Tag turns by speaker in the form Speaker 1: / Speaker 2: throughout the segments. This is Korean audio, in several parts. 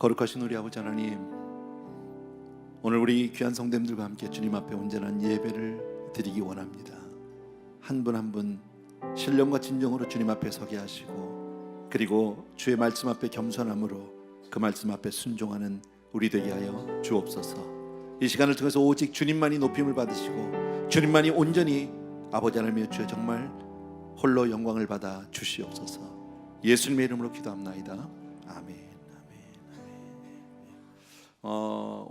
Speaker 1: 거룩하신 우리 아버지 하나님, 오늘 우리 귀한 성도님들과 함께 주님 앞에 온전한 예배를 드리기 원합니다. 한 분 한 분 신령과 진정으로 주님 앞에 서게 하시고, 그리고 주의 말씀 앞에 겸손함으로 그 말씀 앞에 순종하는 우리 되게 하여 주옵소서. 이 시간을 통해서 오직 주님만이 높임을 받으시고 주님만이 온전히 아버지 하나님의 주여 정말 홀로 영광을 받아 주시옵소서. 예수님의 이름으로 기도합나이다. 아멘.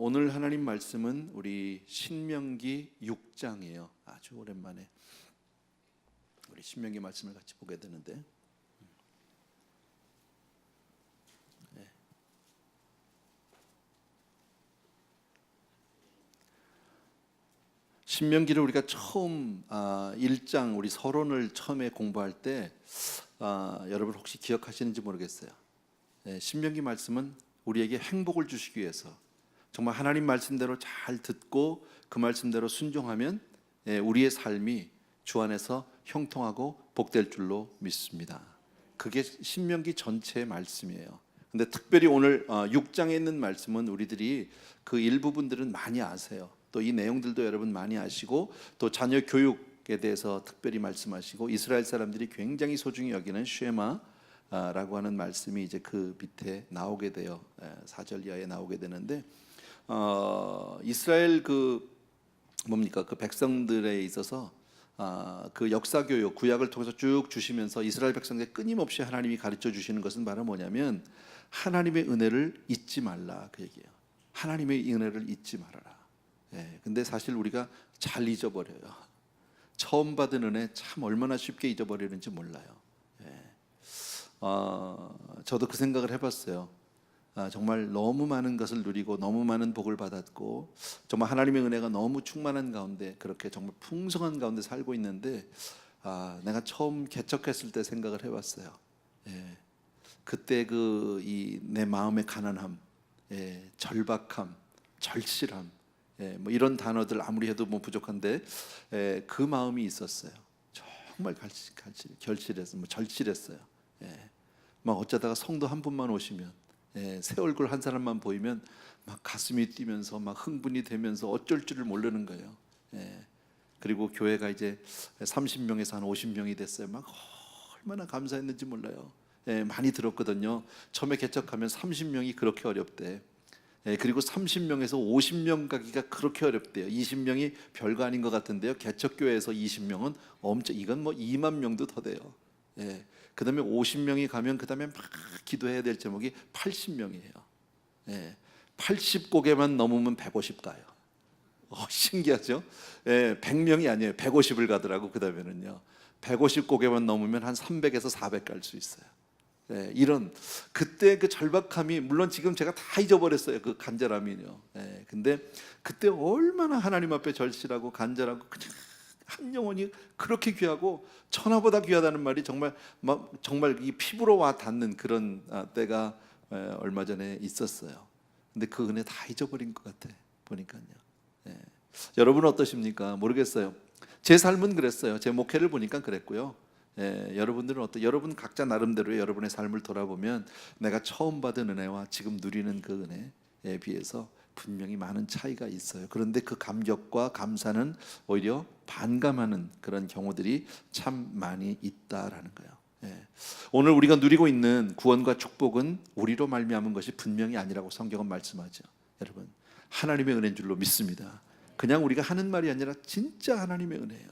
Speaker 1: 오늘 하나님 말씀은 우리 신명기 6장이에요. 아주 오랜만에 우리 신명기 말씀을 같이 보게 되는데, 신명기를 우리가 처음 1장 우리 서론을 처음에 공부할 때 여러분 혹시 기억하시는지 모르겠어요. 신명기 말씀은 우리에게 행복을 주시기 위해서 정말 하나님 말씀대로 잘 듣고 그 말씀대로 순종하면 우리의 삶이 주 안에서 형통하고 복될 줄로 믿습니다. 그게 신명기 전체의 말씀이에요. 근데 특별히 오늘 6장에 있는 말씀은 우리들이 그 일부분들은 많이 아세요. 또 이 내용들도 여러분 많이 아시고, 또 자녀 교육에 대해서 특별히 말씀하시고, 이스라엘 사람들이 굉장히 소중히 여기는 쉐마라고 하는 말씀이 이제 그 밑에 나오게 돼요. 4절 이하에 나오게 되는데, 이스라엘 그 백성들에 있어서 그 역사 교육 구약을 통해서 쭉 주시면서 이스라엘 백성에게 끊임없이 하나님이 가르쳐 주시는 것은 바로 뭐냐면, 하나님의 은혜를 잊지 말라, 그 얘기예요. 하나님의 은혜를 잊지 말아라. 근데 사실 우리가 잘 잊어버려요. 처음 받은 은혜 참 얼마나 쉽게 잊어버리는지 몰라요. 저도 그 생각을 해봤어요. 정말 너무 많은 것을 누리고 너무 많은 복을 받았고 정말 하나님의 은혜가 너무 충만한 가운데, 그렇게 정말 풍성한 가운데 살고 있는데, 내가 처음 개척했을 때 생각을 해봤어요. 그때 내 마음의 가난함, 절박함, 절실함, 뭐 이런 단어들 아무리 해도 뭐 부족한데 그 마음이 있었어요. 정말 결실했어요. 절실했어요. 막 어쩌다가 성도 한 분만 오시면, 새 얼굴 한 사람만 보이면 막 가슴이 뛰면서 막 흥분이 되면서 어쩔 줄을 모르는 거예요. 그리고 교회가 이제 30명에서 한 50명이 됐어요. 막 얼마나 감사했는지 몰라요. 많이 들었거든요. 처음에 개척하면 30명이 그렇게 어렵대. 그리고 30명에서 50명 가기가 그렇게 어렵대요. 20명이 별거 아닌 것 같은데요, 개척교회에서 20명은 이건 뭐 2만 명도 더 돼요. 그 다음에 50명이 가면 그 다음에 막 기도해야 될 제목이 80명이에요. 80고개만 넘으면 150 가요. 신기하죠? 100명이 아니에요. 150을 가더라고. 그 다음에는요, 150고개만 넘으면 한 300에서 400 갈 수 있어요. 이런 그때 그 절박함이, 물론 지금 제가 다 잊어버렸어요, 그 간절함이요. 근데 그때 얼마나 하나님 앞에 절실하고 간절하고, 그냥 한 영혼이 그렇게 귀하고 천하보다 귀하다는 말이 정말 이 피부로 와 닿는 그런 때가 얼마 전에 있었어요. 근데 그 은혜 다 잊어버린 것 같아 보니까요. 여러분은 어떠십니까? 모르겠어요. 제 삶은 그랬어요. 제 목회를 보니까 그랬고요. 여러분들은 여러분 각자 나름대로의 여러분의 삶을 돌아보면 내가 처음 받은 은혜와 지금 누리는 그 은혜에 비해서 분명히 많은 차이가 있어요. 그런데 그 감격과 감사는 오히려 반감하는 그런 경우들이 참 많이 있다라는 거예요. 오늘 우리가 누리고 있는 구원과 축복은 우리로 말미암은 것이 분명히 아니라고 성경은 말씀하죠. 여러분, 하나님의 은혜인 줄로 믿습니다. 그냥 우리가 하는 말이 아니라 진짜 하나님의 은혜예요.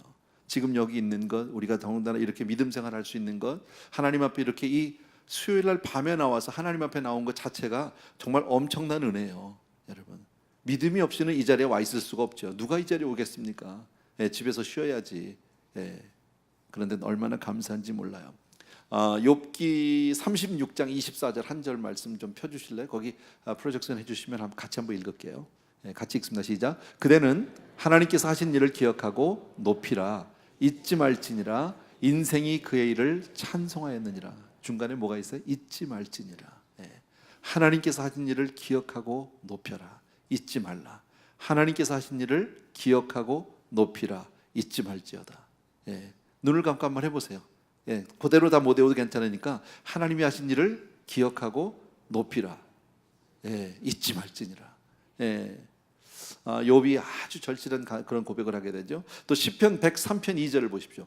Speaker 1: 지금 여기 있는 것, 우리가 더군다나 이렇게 믿음 생활할 수 있는 것, 하나님 앞에 이렇게 이 수요일 날 밤에 나와서 하나님 앞에 나온 것 자체가 정말 엄청난 은혜예요. 여러분, 믿음이 없이는 이 자리에 와 있을 수가 없죠. 누가 이 자리에 오겠습니까? 집에서 쉬어야지. 그런데 얼마나 감사한지 몰라요. 욥기 36장 24절 한 절 말씀 좀 펴주실래요? 거기 프로젝션 해주시면 같이 한번 읽을게요. 같이 읽습니다. 시작. 그대는 하나님께서 하신 일을 기억하고 높이라. 잊지 말지니라. 인생이 그의 일을 찬송하였느니라. 중간에 뭐가 있어요? 잊지 말지니라. 하나님께서 하신 일을 기억하고 높여라. 잊지 말라. 하나님께서 하신 일을 기억하고 높이라. 잊지 말지어다. 눈을 감고 한번 해보세요. 그대로 다 못 외워도 괜찮으니까 하나님이 하신 일을 기억하고 높이라. 잊지 말지니라. 욥이 아주 절실한 그런 고백을 하게 되죠. 또 시편 103편 2절을 보십시오.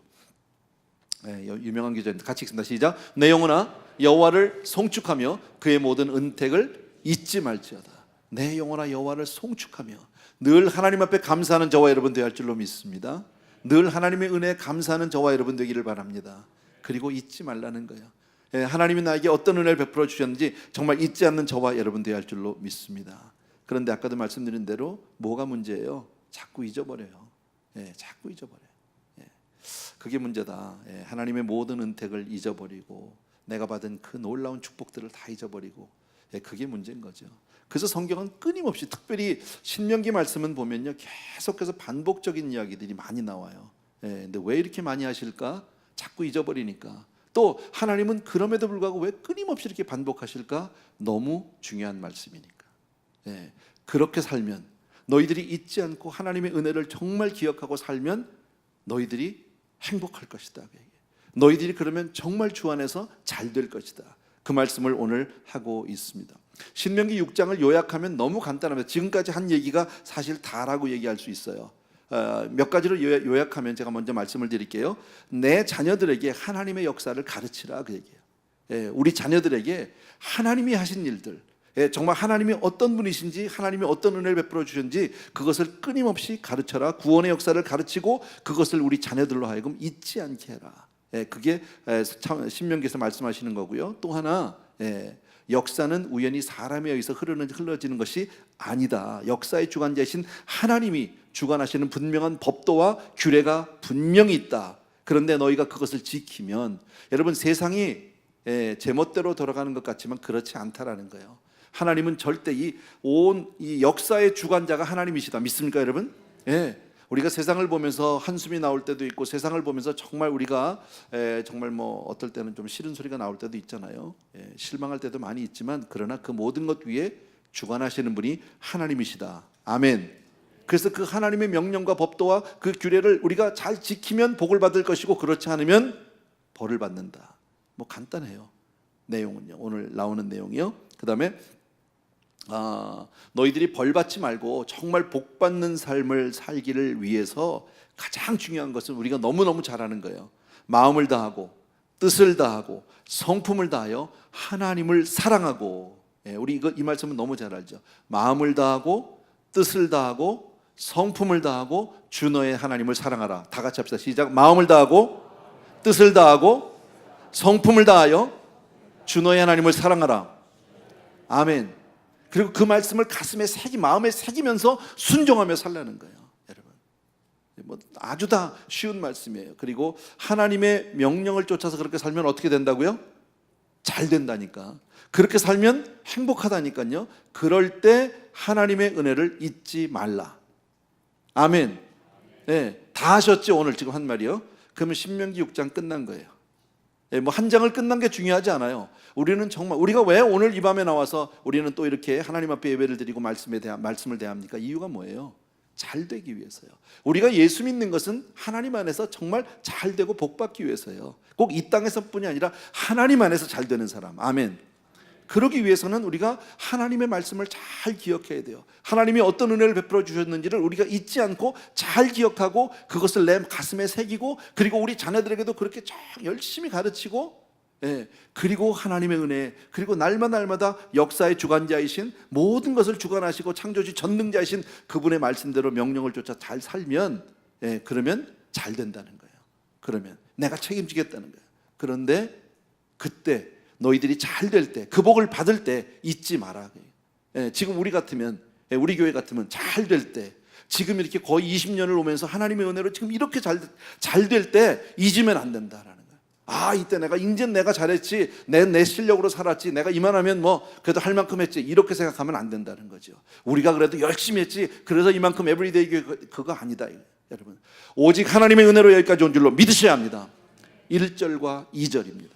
Speaker 1: 유명한 기절인데 같이 읽습니다. 시작. 내 영혼아 여호와를 송축하며 그의 모든 은택을 잊지 말지어다. 내 영혼아 여호와를 송축하며, 늘 하나님 앞에 감사하는 저와 여러분 되어야 할 줄로 믿습니다. 늘 하나님의 은혜에 감사하는 저와 여러분 되기를 바랍니다. 그리고 잊지 말라는 거예요. 하나님이 나에게 어떤 은혜를 베풀어 주셨는지 정말 잊지 않는 저와 여러분 되어야 할 줄로 믿습니다. 그런데 아까도 말씀드린 대로 뭐가 문제예요? 자꾸 잊어버려요. 자꾸 잊어버려요. 그게 문제다. 하나님의 모든 은택을 잊어버리고 내가 받은 그 놀라운 축복들을 다 잊어버리고, 그게 문제인 거죠. 그래서 성경은 끊임없이, 특별히 신명기 말씀은 보면요, 계속해서 반복적인 이야기들이 많이 나와요. 근데 왜 이렇게 많이 하실까? 자꾸 잊어버리니까. 또 하나님은 그럼에도 불구하고 왜 끊임없이 이렇게 반복하실까? 너무 중요한 말씀이니까. 그렇게 살면, 너희들이 잊지 않고 하나님의 은혜를 정말 기억하고 살면 너희들이 행복할 것이다. 너희들이 그러면 정말 주 안에서 잘 될 것이다. 그 말씀을 오늘 하고 있습니다. 신명기 6장을 요약하면 너무 간단합니다. 지금까지 한 얘기가 사실 다라고 얘기할 수 있어요. 몇 가지로 요약하면 제가 먼저 말씀을 드릴게요. 내 자녀들에게 하나님의 역사를 가르치라, 그 얘기예요. 우리 자녀들에게 하나님이 하신 일들, 정말 하나님이 어떤 분이신지, 하나님이 어떤 은혜를 베풀어 주셨는지 그것을 끊임없이 가르쳐라. 구원의 역사를 가르치고 그것을 우리 자녀들로 하여금 잊지 않게 해라. 그게 신명기에서 말씀하시는 거고요. 또 하나, 역사는 우연히 사람에 의해서 흘러지는 것이 아니다. 역사의 주관자이신 하나님이 주관하시는 분명한 법도와 규례가 분명히 있다. 그런데 너희가 그것을 지키면, 여러분, 세상이 제멋대로 돌아가는 것 같지만 그렇지 않다라는 거예요. 하나님은 절대 이 역사의 주관자가 하나님이시다. 믿습니까, 여러분? 우리가 세상을 보면서 한숨이 나올 때도 있고, 세상을 보면서 정말 우리가 정말 어떨 때는 좀 싫은 소리가 나올 때도 있잖아요. 실망할 때도 많이 있지만, 그러나 그 모든 것 위에 주관하시는 분이 하나님이시다. 아멘. 그래서 그 하나님의 명령과 법도와 그 규례를 우리가 잘 지키면 복을 받을 것이고, 그렇지 않으면 벌을 받는다. 간단해요. 내용은요, 오늘 나오는 내용이요. 그 다음에 너희들이 벌 받지 말고 정말 복 받는 삶을 살기를 위해서 가장 중요한 것은 우리가 너무너무 잘 아는 거예요. 마음을 다하고 뜻을 다하고 성품을 다하여 하나님을 사랑하고. 우리 이 말씀은 너무 잘 알죠. 마음을 다하고 뜻을 다하고 성품을 다하고 주 너의 하나님을 사랑하라. 다 같이 합시다. 시작. 마음을 다하고 뜻을 다하고 성품을 다하여 주 너의 하나님을 사랑하라. 아멘. 그리고 그 말씀을 가슴에 마음에 새기면서 순종하며 살라는 거예요, 여러분. 아주 다 쉬운 말씀이에요. 그리고 하나님의 명령을 쫓아서 그렇게 살면 어떻게 된다고요? 잘 된다니까. 그렇게 살면 행복하다니까요. 그럴 때 하나님의 은혜를 잊지 말라. 아멘. 다 하셨죠, 오늘 지금 한 말이요. 그러면 신명기 6장 끝난 거예요. 한 장을 끝난 게 중요하지 않아요. 우리는 정말, 우리가 왜 오늘 이 밤에 나와서 우리는 또 이렇게 하나님 앞에 예배를 드리고 말씀을 대합니까? 이유가 뭐예요? 잘 되기 위해서요. 우리가 예수 믿는 것은 하나님 안에서 정말 잘 되고 복 받기 위해서요. 꼭 이 땅에서뿐이 아니라 하나님 안에서 잘 되는 사람. 아멘. 그러기 위해서는 우리가 하나님의 말씀을 잘 기억해야 돼요. 하나님이 어떤 은혜를 베풀어 주셨는지를 우리가 잊지 않고 잘 기억하고 그것을 내 가슴에 새기고, 그리고 우리 자녀들에게도 그렇게 열심히 가르치고, 그리고 하나님의 은혜, 그리고 날마다 역사의 주관자이신, 모든 것을 주관하시고 창조주 전능자이신 그분의 말씀대로 명령을 쫓아 잘 살면, 그러면 잘 된다는 거예요. 그러면 내가 책임지겠다는 거예요. 그런데 그때 너희들이 잘 될 때, 그 복을 받을 때 잊지 마라. 지금 우리 같으면, 우리 교회 같으면 잘 될 때, 지금 이렇게 거의 20년을 오면서 하나님의 은혜로 지금 이렇게 잘 될 때 잊으면 안 된다라는 거예요. 이때 내가 잘했지, 내 실력으로 살았지, 내가 이만하면 그래도 할 만큼 했지, 이렇게 생각하면 안 된다는 거죠. 우리가 그래도 열심히 했지, 그래서 이만큼 에브리데이 그거 아니다, 여러분. 오직 하나님의 은혜로 여기까지 온 줄로 믿으셔야 합니다. 1절과 2절입니다.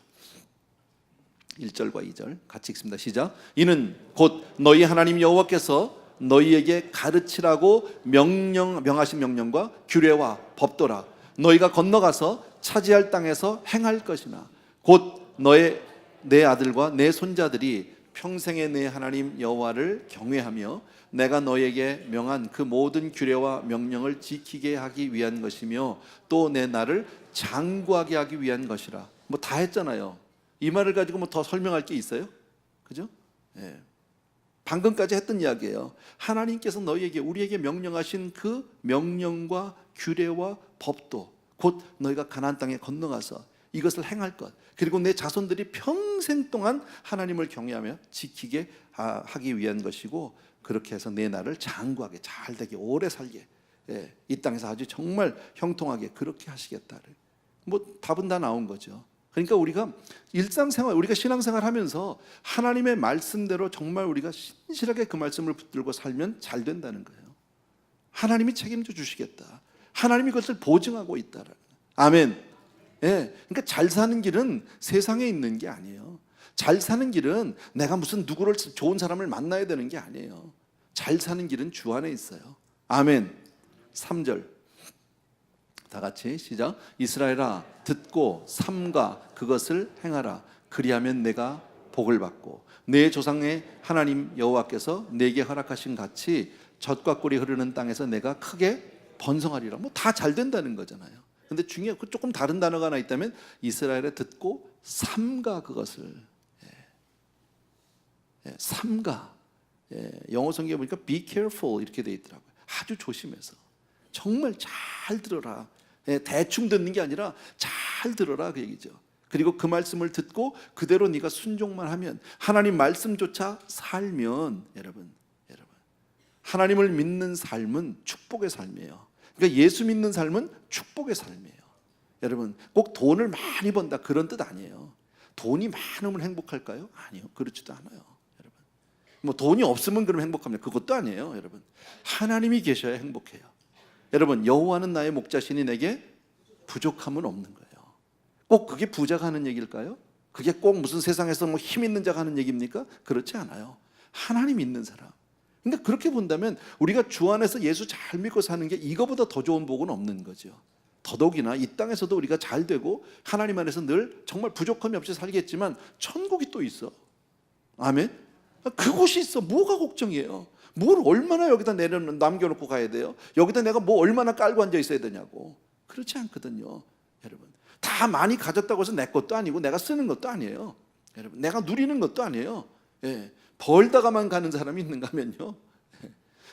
Speaker 1: 1절과 2절 같이 읽습니다. 시작. 이는 곧 너희 하나님 여호와께서 너희에게 가르치라고 명하신 명령과 규례와 법도라. 너희가 건너가서 차지할 땅에서 행할 것이나 곧 내 아들과 내 손자들이 평생에 내 하나님 여호와를 경외하며 내가 너에게 명한 그 모든 규례와 명령을 지키게 하기 위한 것이며 또 내 나를 장구하게 하기 위한 것이라. 뭐 다 했잖아요. 이 말을 가지고 뭐 더 설명할 게 있어요? 그죠? 예. 방금까지 했던 이야기예요. 하나님께서 너희에게 우리에게 명령하신 그 명령과 규례와 법도 곧 너희가 가나안 땅에 건너가서 이것을 행할 것, 그리고 내 자손들이 평생 동안 하나님을 경외하며 지키게 하기 위한 것이고, 그렇게 해서 내 나를 장구하게 잘되게 오래 살게, 이 땅에서 아주 정말 형통하게 그렇게 하시겠다를. 뭐 답은 다 나온 거죠. 그러니까 우리가 일상생활, 우리가 신앙생활 하면서 하나님의 말씀대로 정말 우리가 신실하게 그 말씀을 붙들고 살면 잘 된다는 거예요. 하나님이 책임져 주시겠다. 하나님이 그것을 보증하고 있다라는. 아멘. 예, 그러니까 잘 사는 길은 세상에 있는 게 아니에요. 잘 사는 길은 내가 무슨 누구를 좋은 사람을 만나야 되는 게 아니에요. 잘 사는 길은 주 안에 있어요. 아멘. 3절 다 같이 시작. 이스라엘아 듣고 삼가 그것을 행하라. 그리하면 내가 복을 받고 내 조상의 하나님 여호와께서 내게 허락하신 같이 젖과 꿀이 흐르는 땅에서 내가 크게 번성하리라. 뭐 다 잘 된다는 거잖아요. 근데 중요한 조금 다른 단어가 하나 있다면 이스라엘에 듣고 삼가 그것을. 삼가. 영어 성경에 보니까 be careful 이렇게 돼 있더라고요. 아주 조심해서 정말 잘 들어라. 대충 듣는 게 아니라 잘 들어라 그 얘기죠. 그리고 그 말씀을 듣고 그대로 네가 순종만 하면, 하나님 말씀조차 살면, 여러분 하나님을 믿는 삶은 축복의 삶이에요. 그러니까 예수 믿는 삶은 축복의 삶이에요. 여러분 꼭 돈을 많이 번다 그런 뜻 아니에요. 돈이 많으면 행복할까요? 아니요, 그렇지도 않아요. 여러분 뭐 돈이 없으면 그럼 행복합니다. 그것도 아니에요. 여러분 하나님이 계셔야 행복해요. 여러분 여호와는 나의 목자시니 내게 부족함은 없는 거예요. 꼭 그게 부자가 하는 얘기일까요? 그게 꼭 무슨 세상에서 뭐 힘 있는 자가 하는 얘기입니까? 그렇지 않아요. 하나님 있는 사람. 그러니까 그렇게 본다면 우리가 주 안에서 예수 잘 믿고 사는 게 이거보다 더 좋은 복은 없는 거죠. 더더욱이나 이 땅에서도 우리가 잘 되고 하나님 안에서 늘 정말 부족함이 없이 살겠지만 천국이 또 있어. 아멘. 그곳이 있어. 뭐가 걱정이에요? 뭘 얼마나 여기다 남겨놓고 가야 돼요? 여기다 내가 뭐 얼마나 깔고 앉아 있어야 되냐고. 그렇지 않거든요. 여러분 다 많이 가졌다고 해서 내 것도 아니고 내가 쓰는 것도 아니에요. 여러분 내가 누리는 것도 아니에요. 벌다가만 가는 사람이 있는가 하면요,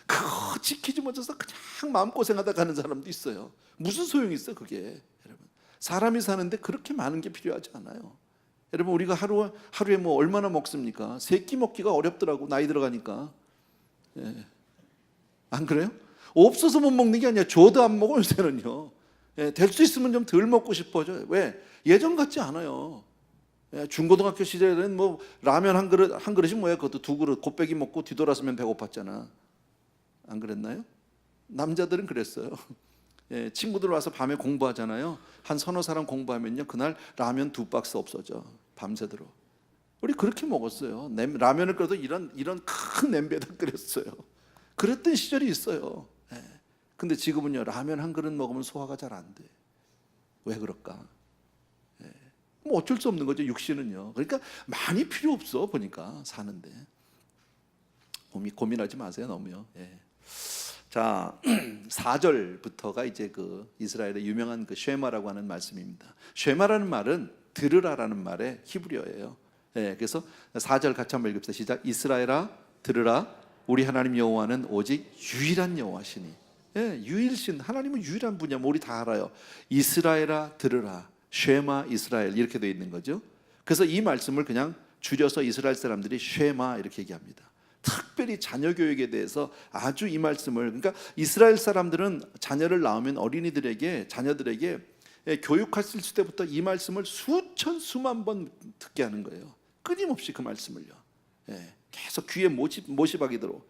Speaker 1: 그거 지키지 못해서 그냥 마음고생하다 가는 사람도 있어요. 무슨 소용이 있어 그게. 여러분 사람이 사는데 그렇게 많은 게 필요하지 않아요. 여러분 우리가 하루에 뭐 얼마나 먹습니까? 3끼 먹기가 어렵더라고, 나이 들어가니까. 안 그래요? 없어서 못 먹는 게 아니라 줘도 안 먹어 요새는요. 될 수 있으면 좀 덜 먹고 싶어져. 왜? 예전 같지 않아요. 중고등학교 시절에는 뭐 라면 한 그릇이 뭐야? 그것도 2그릇 곱빼기 먹고 뒤돌아서면 배고팠잖아. 안 그랬나요? 남자들은 그랬어요. 친구들 와서 밤에 공부하잖아요. 한 서너 사람 공부하면요 그날 라면 2박스 없어져. 밤새도록. 우리 그렇게 먹었어요. 라면을 끓여도 이런 큰 냄비에다 끓였어요. 그랬던 시절이 있어요. 근데 지금은요 라면 한 그릇 먹으면 소화가 잘 안 돼. 왜 그럴까? 뭐 어쩔 수 없는 거죠. 육신은요. 그러니까 많이 필요 없어 보니까 사는데. 고민하지 마세요 너무요. 자 4절부터가 이제 그 이스라엘의 유명한 그 쉐마라고 하는 말씀입니다. 쉐마라는 말은 들으라라는 말의 히브리어예요. 그래서 4절 같이 한번 읽읍시다. 시작. 이스라엘아 들으라. 우리 하나님 여호와는 오직 유일한 여호와시니. 유일신, 하나님은 유일한 분이야. 뭐 우리 다 알아요. 이스라엘아 들으라. 쉐마 이스라엘 이렇게 되어 있는 거죠. 그래서 이 말씀을 그냥 줄여서 이스라엘 사람들이 쉐마 이렇게 얘기합니다. 특별히 자녀 교육에 대해서 아주 이 말씀을, 그러니까 이스라엘 사람들은 자녀를 낳으면 자녀들에게 교육했을 때부터 이 말씀을 수만 번 듣게 하는 거예요. 끊임없이 그 말씀을요. 계속 귀에 못이박이도록.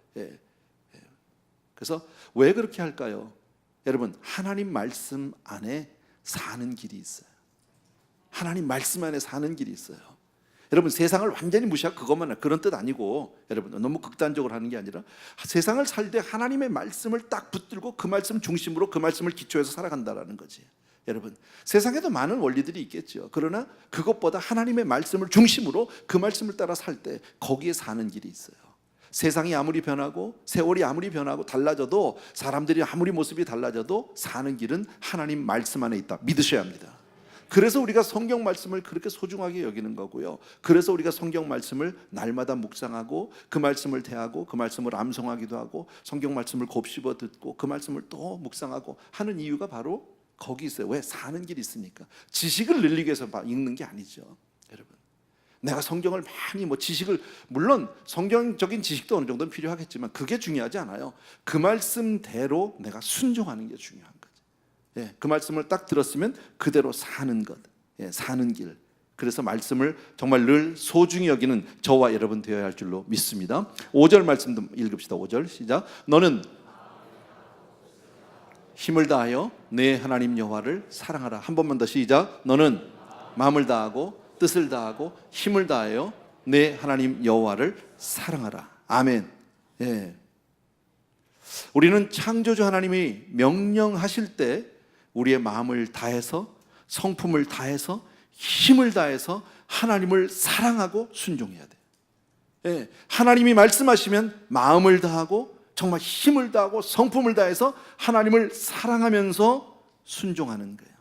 Speaker 1: 그래서 왜 그렇게 할까요? 여러분 하나님 말씀 안에 사는 길이 있어요. 하나님 말씀 안에 사는 길이 있어요. 여러분 세상을 완전히 무시하고 그것만 그런 뜻 아니고, 여러분 너무 극단적으로 하는 게 아니라 세상을 살 때 하나님의 말씀을 딱 붙들고 그 말씀 중심으로 그 말씀을 기초해서 살아간다라는 거지. 여러분, 세상에도 많은 원리들이 있겠죠. 그러나 그것보다 하나님의 말씀을 중심으로 그 말씀을 따라 살 때 거기에 사는 길이 있어요. 세상이 아무리 변하고 세월이 아무리 변하고 달라져도, 사람들이 아무리 모습이 달라져도 사는 길은 하나님 말씀 안에 있다 믿으셔야 합니다. 그래서 우리가 성경 말씀을 그렇게 소중하게 여기는 거고요. 그래서 우리가 성경 말씀을 날마다 묵상하고 그 말씀을 대하고 그 말씀을 암송하기도 하고 성경 말씀을 곱씹어 듣고 그 말씀을 또 묵상하고 하는 이유가 바로 거기 있어요. 왜? 사는 길이 있으니까. 지식을 늘리기 위해서 읽는 게 아니죠, 여러분. 내가 성경을 많이 지식을, 물론 성경적인 지식도 어느 정도는 필요하겠지만 그게 중요하지 않아요. 그 말씀대로 내가 순종하는 게 중요한 거죠. 예, 그 말씀을 딱 들었으면 그대로 사는 것, 사는 길. 그래서 말씀을 정말 늘 소중히 여기는 저와 여러분 되어야 할 줄로 믿습니다. 5절 말씀도 읽읍시다. 5절 시작. 너는 힘을 다하여 내 하나님 여호와를 사랑하라. 한 번만 더 시작. 너는 마음을 다하고 뜻을 다하고 힘을 다하여 내 하나님 여호와를 사랑하라. 아멘. 예. 우리는 창조주 하나님이 명령하실 때 우리의 마음을 다해서, 성품을 다해서, 힘을 다해서 하나님을 사랑하고 순종해야 돼요. 예. 하나님이 말씀하시면 마음을 다하고 정말 힘을 다하고 성품을 다해서 하나님을 사랑하면서 순종하는 거예요.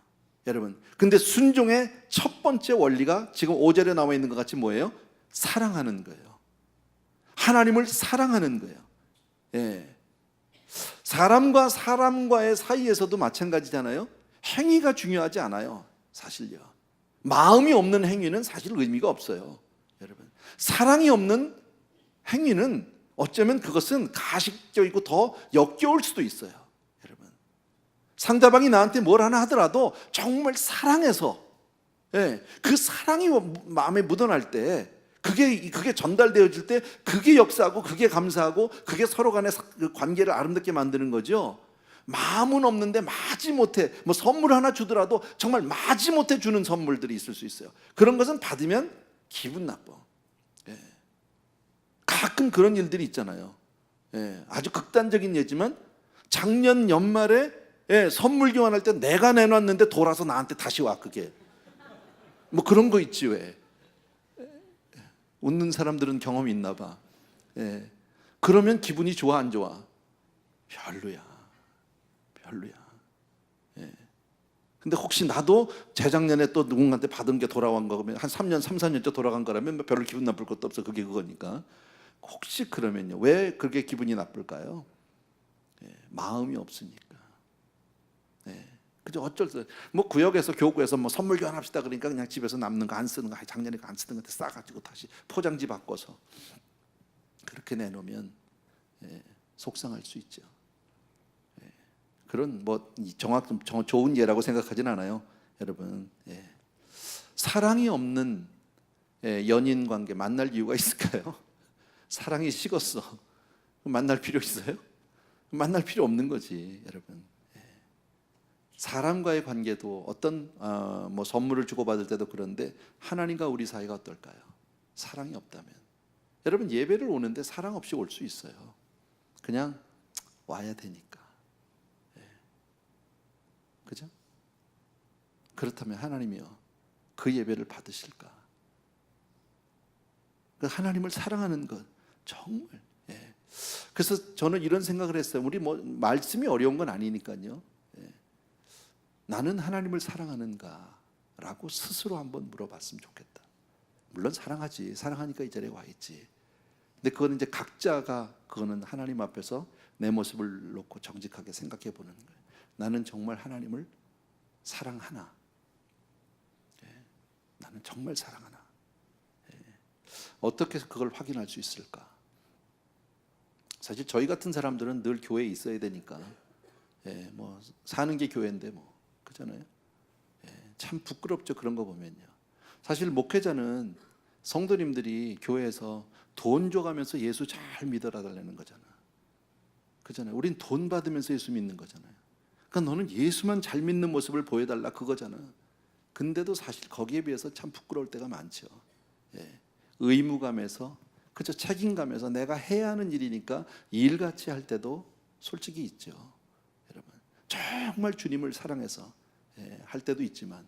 Speaker 1: 여러분, 근데 순종의 첫 번째 원리가 지금 5절에 나와 있는 것 같이 뭐예요? 사랑하는 거예요. 하나님을 사랑하는 거예요. 예. 사람과 사람과의 사이에서도 마찬가지잖아요. 행위가 중요하지 않아요, 사실요. 마음이 없는 행위는 사실 의미가 없어요, 여러분. 사랑이 없는 행위는 어쩌면 그것은 가식적이고 더 역겨울 수도 있어요, 여러분. 상대방이 나한테 뭘 하나 하더라도 정말 사랑해서, 그 사랑이 마음에 묻어날 때, 그게 전달되어질 때 그게 역사하고 그게 감사하고 그게 서로 간의 관계를 아름답게 만드는 거죠. 마음은 없는데 마지못해 선물 하나 주더라도 정말 마지못해 주는 선물들이 있을 수 있어요. 그런 것은 받으면 기분 나빠. 가끔 그런 일들이 있잖아요. 아주 극단적인 예지만 작년 연말에 선물 교환할 때 내가 내놨는데 돌아서 나한테 다시 와. 그게 그런 거 있지. 왜? 웃는 사람들은 경험이 있나 봐. 그러면 기분이 좋아, 안 좋아? 별로야. 근데 혹시 나도 재작년에 또 누군가한테 받은 게 돌아온 거면 한 3년, 4년째 돌아간 거라면 별로 기분 나쁠 것도 없어. 그게 그거니까. 혹시 그러면요, 왜 그렇게 기분이 나쁠까요? 마음이 없으니까. 그죠? 어쩔 수 없어. 구역에서 교구에서 선물 교환합시다 그러니까 그냥 집에서 남는 거 안 쓰는 거, 작년에 안 쓰는 거 싸가지고 다시 포장지 바꿔서 그렇게 내놓으면 속상할 수 있죠. 그런 좋은 예라고 생각하진 않아요, 여러분. 사랑이 없는 연인 관계 만날 이유가 있을까요? 사랑이 식었어. 만날 필요 있어요? 만날 필요 없는 거지, 여러분. 사람과의 관계도 어떤 선물을 주고받을 때도 그런데 하나님과 우리 사이가 어떨까요? 사랑이 없다면. 여러분, 예배를 오는데 사랑 없이 올 수 있어요. 그냥 와야 되니까. 그죠? 그렇다면 하나님이요, 그 예배를 받으실까? 그 하나님을 사랑하는 것 정말. 그래서 저는 이런 생각을 했어요. 우리 말씀이 어려운 건 아니니까요. 나는 하나님을 사랑하는가? 라고 스스로 한번 물어봤으면 좋겠다. 물론 사랑하지. 사랑하니까 이 자리에 와 있지. 근데 그거는 이제 각자가 그거는 하나님 앞에서 내 모습을 놓고 정직하게 생각해 보는 거예요. 나는 정말 하나님을 사랑하나? 나는 정말 사랑하나? 어떻게 해서 그걸 확인할 수 있을까? 사실 저희 같은 사람들은 늘 교회에 있어야 되니까, 사는 게 교회인데 그잖아요. 참 부끄럽죠, 그런 거 보면요. 사실 목회자는 성도님들이 교회에서 돈 줘가면서 예수 잘 믿어라 달라는 거잖아. 그잖아요. 우린 돈 받으면서 예수 믿는 거잖아요. 그러니까 너는 예수만 잘 믿는 모습을 보여달라, 그거잖아. 근데도 사실 거기에 비해서 참 부끄러울 때가 많죠. 의무감에서, 그저 책임감에서 내가 해야 하는 일이니까 일같이 할 때도 솔직히 있죠, 여러분. 정말 주님을 사랑해서 할 때도 있지만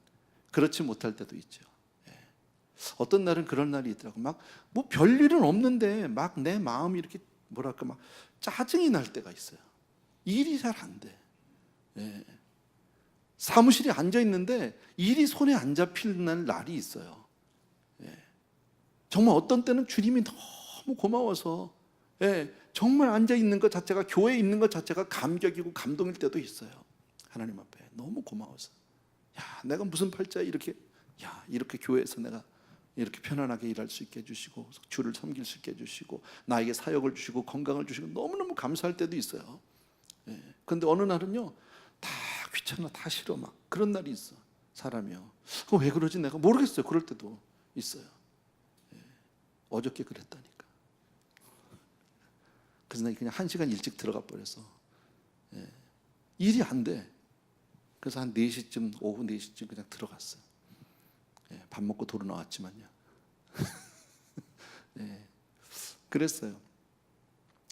Speaker 1: 그렇지 못할 때도 있죠. 어떤 날은 그런 날이 있더라고. 막 뭐 별일은 없는데 막 내 마음이 이렇게 뭐랄까 막 짜증이 날 때가 있어요. 일이 잘 안 돼. 사무실에 앉아 있는데 일이 손에 안 잡히는 날이 있어요. 정말 어떤 때는 주님이 너무 고마워서 정말 앉아 있는 것 자체가, 교회에 있는 것 자체가 감격이고 감동일 때도 있어요. 하나님 앞에 너무 고마워서, 야, 내가 무슨 팔자에 이렇게 교회에서 내가 이렇게 편안하게 일할 수 있게 해주시고 주를 섬길 수 있게 해주시고 나에게 사역을 주시고 건강을 주시고 너무너무 감사할 때도 있어요. 그런데 어느 날은요, 다 귀찮아, 다 싫어, 막 그런 날이 있어. 사람이요. 왜 그러지? 내가 모르겠어요. 그럴 때도 있어요. 어저께 그랬다니까. 그래서 내가 그냥 1시간 일찍 들어가 버려서 일이 안 돼. 그래서 한 4시쯤, 오후 4시쯤 그냥 들어갔어요. 밥 먹고 도로 나왔지만요. 그랬어요.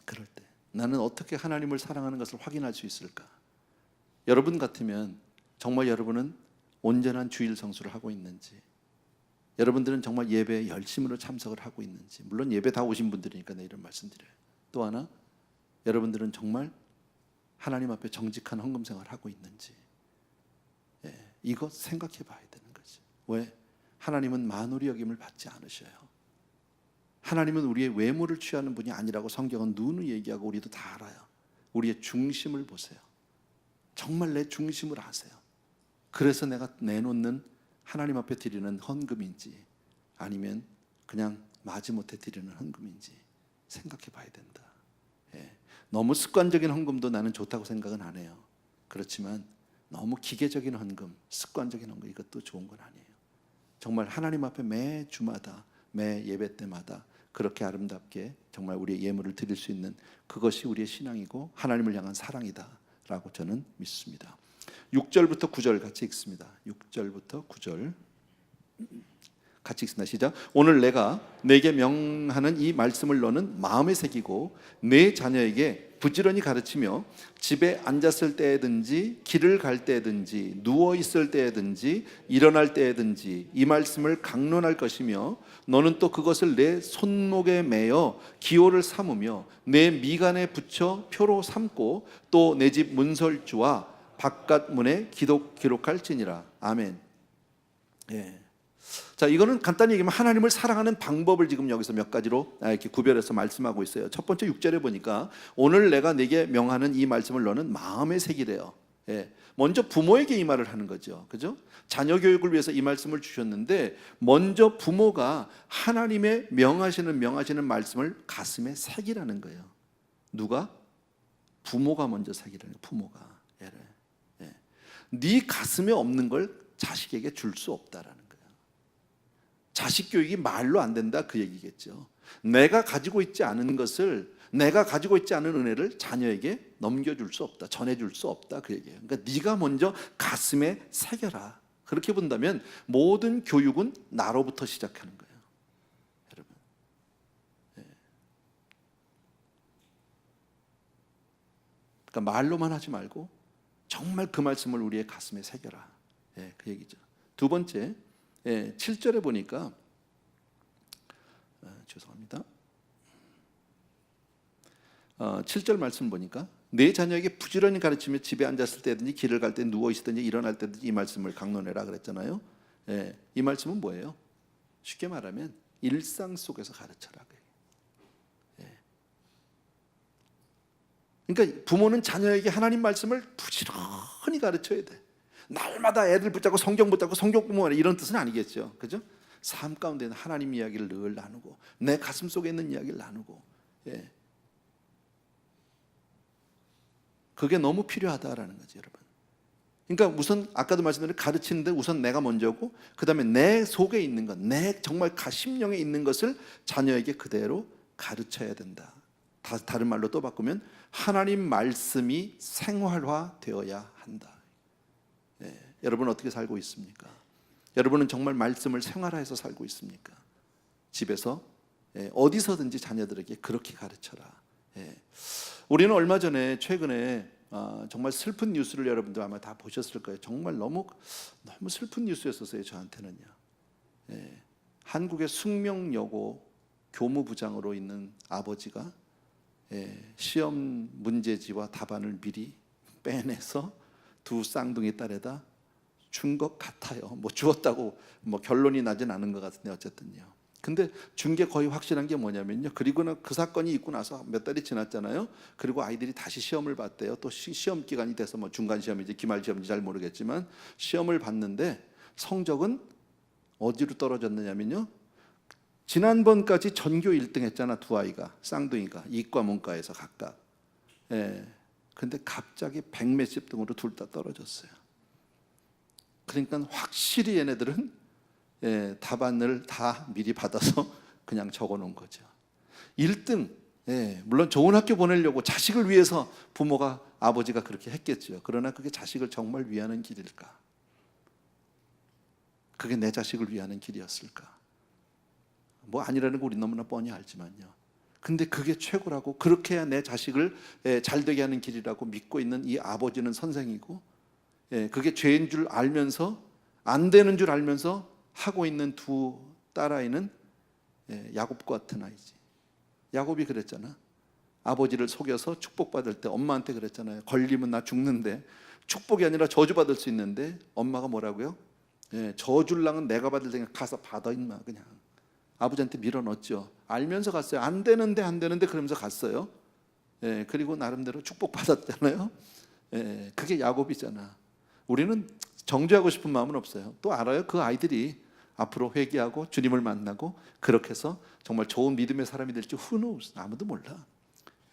Speaker 1: 그럴 때 나는 어떻게 하나님을 사랑하는 것을 확인할 수 있을까? 여러분 같으면 정말 여러분은 온전한 주일 성수를 하고 있는지, 여러분들은 정말 예배에 열심으로 참석을 하고 있는지, 물론 예배 다 오신 분들이니까 내가 이런 말씀드려요. 또 하나, 여러분들은 정말 하나님 앞에 정직한 헌금 생활을 하고 있는지, 이거 생각해 봐야 되는 거지. 왜? 하나님은 만홀히 여김을 받지 않으셔요. 하나님은 우리의 외모를 취하는 분이 아니라고 성경은 누누이 얘기하고 우리도 다 알아요. 우리의 중심을 보세요. 정말 내 중심을 아세요. 그래서 내가 내놓는 하나님 앞에 드리는 헌금인지 아니면 그냥 마지못해 드리는 헌금인지 생각해 봐야 된다. 너무 습관적인 헌금도 나는 좋다고 생각은 안 해요. 그렇지만 너무 기계적인 헌금, 습관적인 헌금, 이것도 좋은 건 아니에요. 정말 하나님 앞에 매 주마다, 매 예배 때마다 그렇게 아름답게 정말 우리의 예물을 드릴 수 있는 그것이 우리의 신앙이고 하나님을 향한 사랑이다 라고 저는 믿습니다. 6절부터 9절 같이 읽습니다. 6절부터 9절 같이 읽습니다. 시작. 오늘 내가 내게 명하는 이 말씀을 너는 마음에 새기고 내 자녀에게 부지런히 가르치며 집에 앉았을 때든지 길을 갈 때든지 누워 있을 때든지 일어날 때든지 이 말씀을 강론할 것이며 너는 또 그것을 내 손목에 매어 기호를 삼으며 내 미간에 붙여 표로 삼고 또 내 집 문설주와 바깥 문에 기록할지니라. 아멘. 자, 이거는 간단히 얘기하면 하나님을 사랑하는 방법을 지금 여기서 몇 가지로 이렇게 구별해서 말씀하고 있어요. 첫 번째 6절에 보니까 오늘 내가 네게 명하는 이 말씀을 너는 마음에 새기래요. 먼저 부모에게 이 말을 하는 거죠. 그죠? 자녀 교육을 위해서 이 말씀을 주셨는데 먼저 부모가 하나님의 명하시는 말씀을 가슴에 새기라는 거예요. 누가? 부모가 먼저 새기라는 거예요. 부모가. 네 가슴에 없는 걸 자식에게 줄 수 없다라는 거예요. 자식 교육이 말로 안 된다 그 얘기겠죠. 내가 가지고 있지 않은 것을, 내가 가지고 있지 않은 은혜를 자녀에게 넘겨줄 수 없다, 전해줄 수 없다 그 얘기예요. 그러니까 네가 먼저 가슴에 새겨라. 그렇게 본다면 모든 교육은 나로부터 시작하는 거예요. 여러분, 그러니까 말로만 하지 말고 정말 그 말씀을 우리의 가슴에 새겨라. 그 얘기죠. 두 번째, 7절에 보니까 죄송합니다. 7절 말씀 보니까 내 자녀에게 부지런히 가르치며 집에 앉았을 때든지 길을 갈 때 누워 있든지 일어날 때든지 이 말씀을 강론해라 그랬잖아요. 이 말씀은 뭐예요? 쉽게 말하면 일상 속에서 가르쳐라. 그러니까 부모는 자녀에게 하나님 말씀을 부지런히 가르쳐야 돼. 날마다 애들 붙잡고 성경 공부하라 이런 뜻은 아니겠죠. 그죠? 삶 가운데는 하나님 이야기를 늘 나누고 내 가슴 속에 있는 이야기를 나누고, 그게 너무 필요하다라는 거죠, 여러분. 그러니까 우선 아까도 말씀드린 가르치는데 우선 내가 먼저고 그 다음에 내 속에 있는 것, 내 정말 심령에 있는 것을 자녀에게 그대로 가르쳐야 된다. 다른 말로 또 바꾸면 하나님 말씀이 생활화되어야 한다. 여러분 어떻게 살고 있습니까? 여러분은 정말 말씀을 생활화해서 살고 있습니까? 집에서 어디서든지 자녀들에게 그렇게 가르쳐라. 우리는 얼마 전에 최근에 정말 슬픈 뉴스를 여러분들 아마 다 보셨을 거예요. 정말 너무 슬픈 뉴스였었어요, 저한테는요. 한국의 숙명여고 교무부장으로 있는 아버지가 시험 문제지와 답안을 미리 빼내서 두 쌍둥이 딸에다 준 것 같아요. 뭐 주었다고 결론이 나진 않은 것 같은데 어쨌든요. 근데 준 게 거의 확실한 게 뭐냐면요. 그리고는 그 사건이 있고 나서 몇 달이 지났잖아요. 그리고 아이들이 다시 시험을 봤대요. 또 시험 기간이 돼서 중간 시험인지 기말 시험인지 잘 모르겠지만 시험을 봤는데 성적은 어디로 떨어졌느냐면요. 지난번까지 전교 1등 했잖아, 두 아이가, 쌍둥이가, 이과 문과에서 각각. 근데 갑자기 100몇십 등으로 둘 다 떨어졌어요. 그러니까 확실히 얘네들은 답안을 다 미리 받아서 그냥 적어 놓은 거죠. 1등, 물론 좋은 학교 보내려고 자식을 위해서 부모가, 아버지가 그렇게 했겠죠. 그러나 그게 자식을 정말 위하는 길일까? 그게 내 자식을 위하는 길이었을까? 아니라는 거 우리 너무나 뻔히 알지만요. 근데 그게 최고라고, 그렇게 해야 내 자식을 잘 되게 하는 길이라고 믿고 있는 이 아버지는 선생이고, 그게 죄인 줄 알면서, 안 되는 줄 알면서 하고 있는 두 딸아이는 야곱 같은 아이지. 야곱이 그랬잖아. 아버지를 속여서 축복받을 때 엄마한테 그랬잖아요. 걸리면 나 죽는데, 축복이 아니라 저주받을 수 있는데 엄마가 뭐라고요? 저줄랑은 내가 받을 테니까 가서 받아 임마. 그냥 아버지한테 밀어넣었죠. 알면서 갔어요. 안 되는데 그러면서 갔어요. 그리고 나름대로 축복받았잖아요. 그게 야곱이잖아. 우리는 정죄하고 싶은 마음은 없어요. 또 알아요. 그 아이들이 앞으로 회개하고 주님을 만나고 그렇게 해서 정말 좋은 믿음의 사람이 될지 who knows? 아무도 몰라.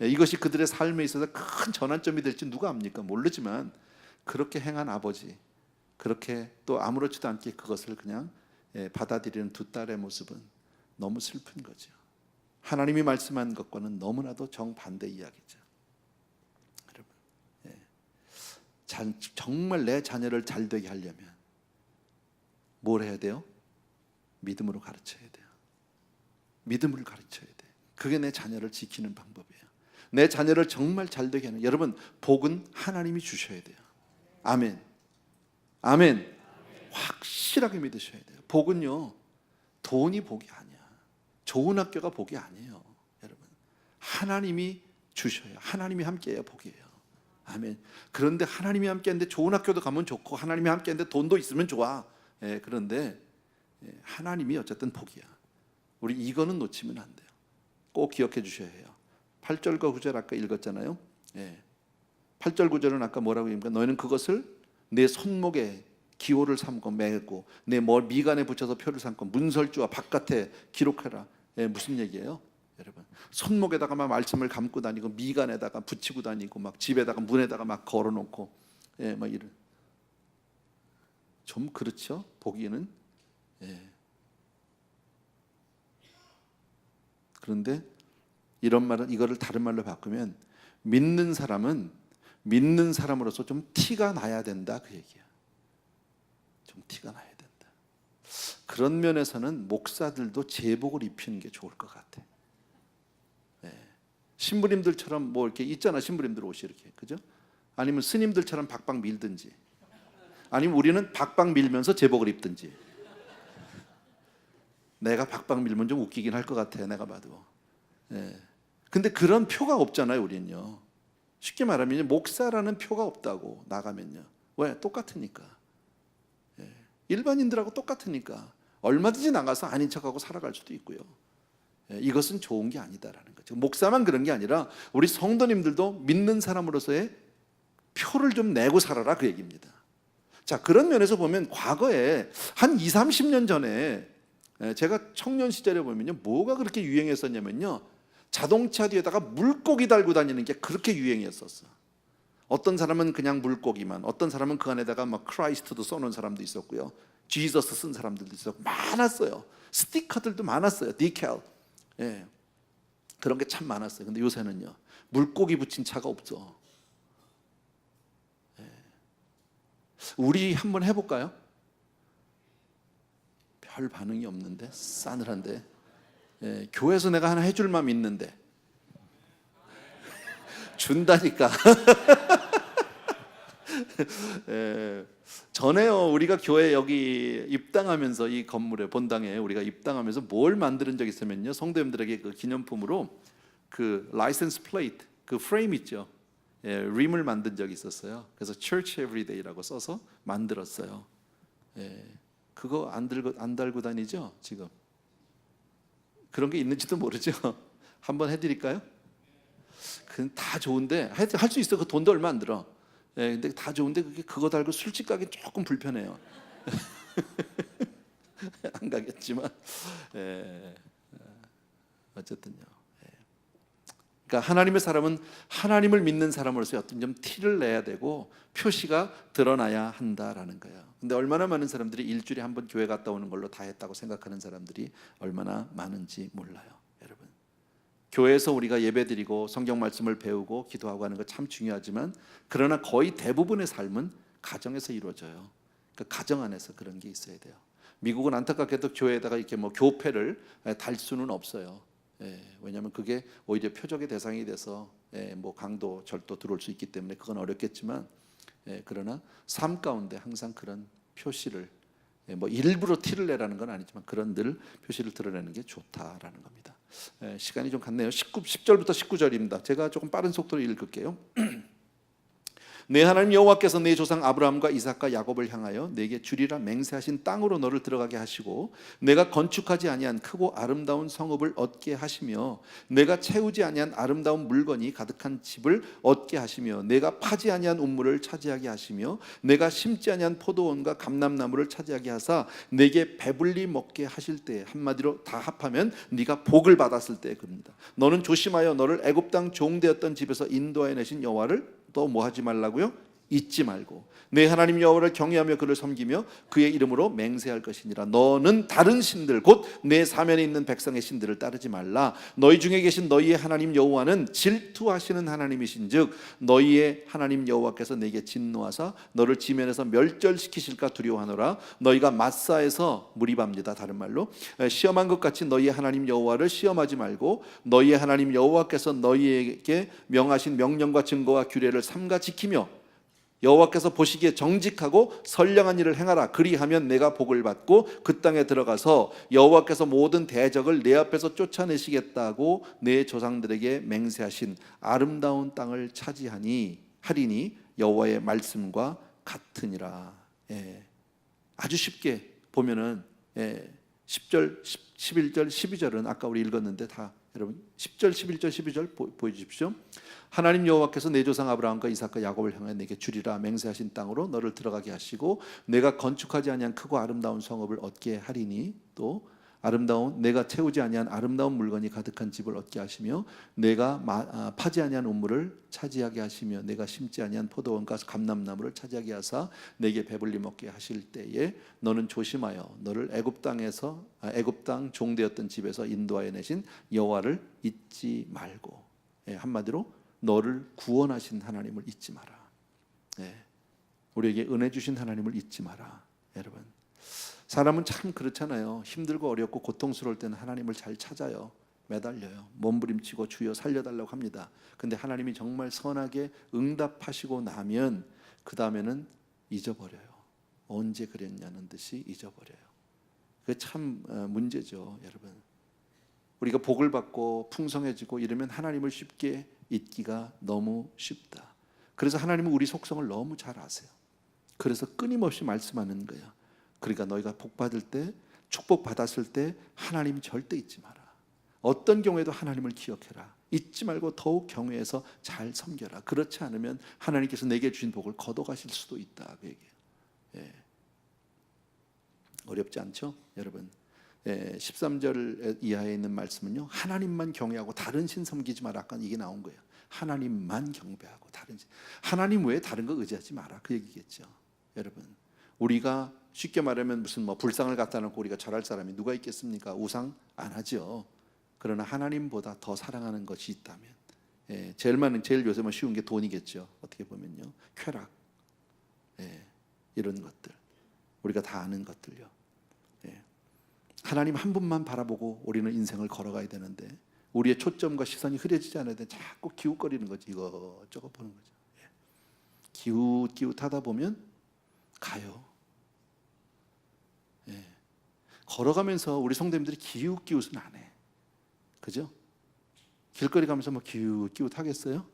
Speaker 1: 이것이 그들의 삶에 있어서 큰 전환점이 될지 누가 압니까? 모르지만 그렇게 행한 아버지, 그렇게 또 아무렇지도 않게 그것을 그냥 받아들이는 두 딸의 모습은 너무 슬픈 거죠. 하나님이 말씀한 것과는 너무나도 정반대 이야기죠. 여러분, 정말 내 자녀를 잘 되게 하려면 뭘 해야 돼요? 믿음으로 가르쳐야 돼요. 믿음을 가르쳐야 돼요. 그게 내 자녀를 지키는 방법이에요. 내 자녀를 정말 잘 되게 하는, 여러분, 복은 하나님이 주셔야 돼요. 아멘. 아멘. 확실하게 믿으셔야 돼요. 복은요, 돈이 복이 아니야. 좋은 학교가 복이 아니에요. 여러분, 하나님이 주셔요. 하나님이 함께해야 복이에요. 아멘. 그런데 하나님이 함께하는데 좋은 학교도 가면 좋고, 하나님이 함께하는데 돈도 있으면 좋아. 그런데 하나님이 어쨌든 복이야. 우리 이거는 놓치면 안 돼요. 꼭 기억해 주셔야 해요. 8절과 9절 아까 읽었잖아요. 8절 9절은 아까 뭐라고 합니까? 너희는 그것을 내 손목에 기호를 삼고 매고 내 미간에 붙여서 표를 삼고 문설주와 바깥에 기록하라. 무슨 얘기예요? 여러분, 손목에다가 막 말씀을 감고 다니고 미간에다가 붙이고 다니고 막 집에다가 문에다가 막 걸어놓고 막 이런, 좀 그렇죠? 보기에는. 그런데 이런 말은, 이거를 다른 말로 바꾸면 믿는 사람은 믿는 사람으로서 좀 티가 나야 된다, 그 얘기야. 좀 티가 나야 된다. 그런 면에서는 목사들도 제복을 입히는 게 좋을 것 같아. 신부님들처럼 이렇게 있잖아. 신부님들 옷이 이렇게, 그죠? 아니면 스님들처럼 박박 밀든지, 아니면 우리는 박박 밀면서 제복을 입든지. 내가 박박 밀면 좀 웃기긴 할 것 같아, 내가 봐도. 근데 그런 표가 없잖아요, 우리는요. 쉽게 말하면 목사라는 표가 없다고, 나가면요. 왜? 똑같으니까. 일반인들하고 똑같으니까 얼마든지 나가서 아닌 척하고 살아갈 수도 있고요. 이것은 좋은 게 아니다라는 거죠. 목사만 그런 게 아니라 우리 성도님들도 믿는 사람으로서의 표를 좀 내고 살아라, 그 얘기입니다. 자, 그런 면에서 보면 과거에 한 20, 30년 전에 제가 청년 시절에 보면요, 뭐가 그렇게 유행했었냐면요, 자동차 뒤에다가 물고기 달고 다니는 게 그렇게 유행이었었어. 어떤 사람은 그냥 물고기만, 어떤 사람은 그 안에다가 막 크라이스트도 써놓은 사람도 있었고요, 지저스 쓴 사람들도 있었고, 많았어요. 스티커들도 많았어요. 디칼. 그런 게 참 많았어요. 근데 요새는요, 물고기 붙인 차가 없죠. 우리 한번 해볼까요? 별 반응이 없는데, 싸늘한데. 교회에서 내가 하나 해줄 마음 있는데 준다니까. 전에요 우리가 교회 여기 입당하면서 이 건물에 본당에 우리가 입당하면서 뭘 만드는 적이 있으면요 성도님들에게 그 기념품으로 그 라이센스 플레이트 그 프레임 있죠. 림을 만든 적이 있었어요. 그래서 Church Everyday라고 써서 만들었어요. 그거 안 달고 다니죠 지금? 그런 게 있는지도 모르죠. 한번 해드릴까요? 그건 다 좋은데 할 수 있어. 그 돈도 얼마 안 들어. 근데 다 좋은데 그거 달고 술집 가기 조금 불편해요. 안 가겠지만 어쨌든요. 그러니까 하나님의 사람은 하나님을 믿는 사람으로서 어떤 좀 티를 내야 되고 표시가 드러나야 한다라는 거예요. 근데 얼마나 많은 사람들이 일주일에 한 번 교회 갔다 오는 걸로 다 했다고 생각하는 사람들이 얼마나 많은지 몰라요, 여러분. 교회에서 우리가 예배드리고 성경 말씀을 배우고 기도하고 하는 거 참 중요하지만 그러나 거의 대부분의 삶은 가정에서 이루어져요. 그러니까 가정 안에서 그런 게 있어야 돼요. 미국은 안타깝게도 교회에다가 이렇게 뭐 교패를 달 수는 없어요. 왜냐하면 그게 오히려 표적의 대상이 돼서 뭐 강도 절도 들어올 수 있기 때문에 그건 어렵겠지만 그러나 삶 가운데 항상 그런 표시를 뭐 일부러 티를 내라는 건 아니지만 그런 늘 표시를 드러내는 게 좋다라는 겁니다. 시간이 좀 갔네요. 10절부터 19절입니다. 제가 조금 빠른 속도로 읽을게요. 내 하나님 여호와께서 내 조상 아브라함과 이삭과 야곱을 향하여 내게 주리라 맹세하신 땅으로 너를 들어가게 하시고 내가 건축하지 아니한 크고 아름다운 성읍을 얻게 하시며 내가 채우지 아니한 아름다운 물건이 가득한 집을 얻게 하시며 내가 파지 아니한 우물을 차지하게 하시며 내가 심지 아니한 포도원과 감람나무를 차지하게 하사 내게 배불리 먹게 하실 때 한마디로 다 합하면 네가 복을 받았을 때 그럽니다. 너는 조심하여 너를 애굽 땅 종되었던 집에서 인도하여 내신 여호와를 또 뭐 하지 말라고요? 잊지 말고 내 하나님 여호와를 경외하며 그를 섬기며 그의 이름으로 맹세할 것이니라. 너는 다른 신들 곧 내 사면에 있는 백성의 신들을 따르지 말라. 너희 중에 계신 너희의 하나님 여호와는 질투하시는 하나님이신즉 너희의 하나님 여호와께서 내게 진노하사 너를 지면에서 멸절시키실까 두려워하노라. 너희가 마사에서 무리밥니다. 다른 말로 시험한 것 같이 너희의 하나님 여호와를 시험하지 말고 너희의 하나님 여호와께서 너희에게 명하신 명령과 증거와 규례를 삼가 지키며 여호와께서 보시기에 정직하고 선량한 일을 행하라. 그리하면 내가 복을 받고 그 땅에 들어가서 여호와께서 모든 대적을 내 앞에서 쫓아내시겠다고 내 조상들에게 맹세하신 아름다운 땅을 차지하니 하리니 여호와의 말씀과 같으니라. 아주 쉽게 보면은 10절, 11절, 12절은 아까 우리 읽었는데 다 여러분 10절, 11절, 12절 보여주십시오. 하나님 여호와께서 내 조상 아브라함과 이삭과 야곱을 향하여 내게 주리라 맹세하신 땅으로 너를 들어가게 하시고 내가 건축하지 아니한 크고 아름다운 성읍을 얻게 하리니 또 아름다운 내가 채우지 아니한 아름다운 물건이 가득한 집을 얻게 하시며 내가 파지 아니한 우물을 차지하게 하시며 내가 심지 아니한 포도원과 감람나무를 차지하게 하사 내게 배불리 먹게 하실 때에 너는 조심하여 너를 애굽 땅 종되었던 집에서 인도하여 내신 여호와를 잊지 말고 한마디로 너를 구원하신 하나님을 잊지 마라. 우리에게 은혜 주신 하나님을 잊지 마라. 여러분 사람은 참 그렇잖아요. 힘들고 어렵고 고통스러울 때는 하나님을 잘 찾아요. 매달려요. 몸부림치고 주여 살려달라고 합니다. 근데 하나님이 정말 선하게 응답하시고 나면 그 다음에는 잊어버려요. 언제 그랬냐는 듯이 잊어버려요. 그게 참 문제죠, 여러분. 우리가 복을 받고 풍성해지고 이러면 하나님을 쉽게 잊기가 너무 쉽다. 그래서 하나님은 우리 속성을 너무 잘 아세요. 그래서 끊임없이 말씀하는 거예요. 그러니까 너희가 복 받을 때 축복 받았을 때 하나님 절대 잊지 마라. 어떤 경우에도 하나님을 기억해라. 잊지 말고 더욱 경외해서 잘 섬겨라. 그렇지 않으면 하나님께서 내게 주신 복을 걷어가실 수도 있다. 그 얘기예요. 어렵지 않죠, 여러분? 13절 이하에 있는 말씀은요. 하나님만 경외하고 다른 신 섬기지 마라. 아까 이게 나온 거예요. 하나님만 경배하고 다른 신. 하나님 외에 다른 거 의지하지 마라. 그 얘기겠죠, 여러분. 우리가 쉽게 말하면 무슨 뭐 불상을 갖다 놓고 우리가 절할 사람이 누가 있겠습니까? 우상 안 하죠. 그러나 하나님보다 더 사랑하는 것이 있다면 제일 요새만 쉬운 게 돈이겠죠. 어떻게 보면요. 쾌락 이런 것들 우리가 다 아는 것들요. 하나님 한 분만 바라보고 우리는 인생을 걸어가야 되는데 우리의 초점과 시선이 흐려지지 않아야 돼. 자꾸 기웃거리는 거지. 이것저것 보는 거죠. 기웃기웃하다 보면 가요. 예. 걸어가면서 우리 성도님들이 기웃기웃은 안 해. 그죠? 길거리 가면서 뭐 기웃기웃 하겠어요?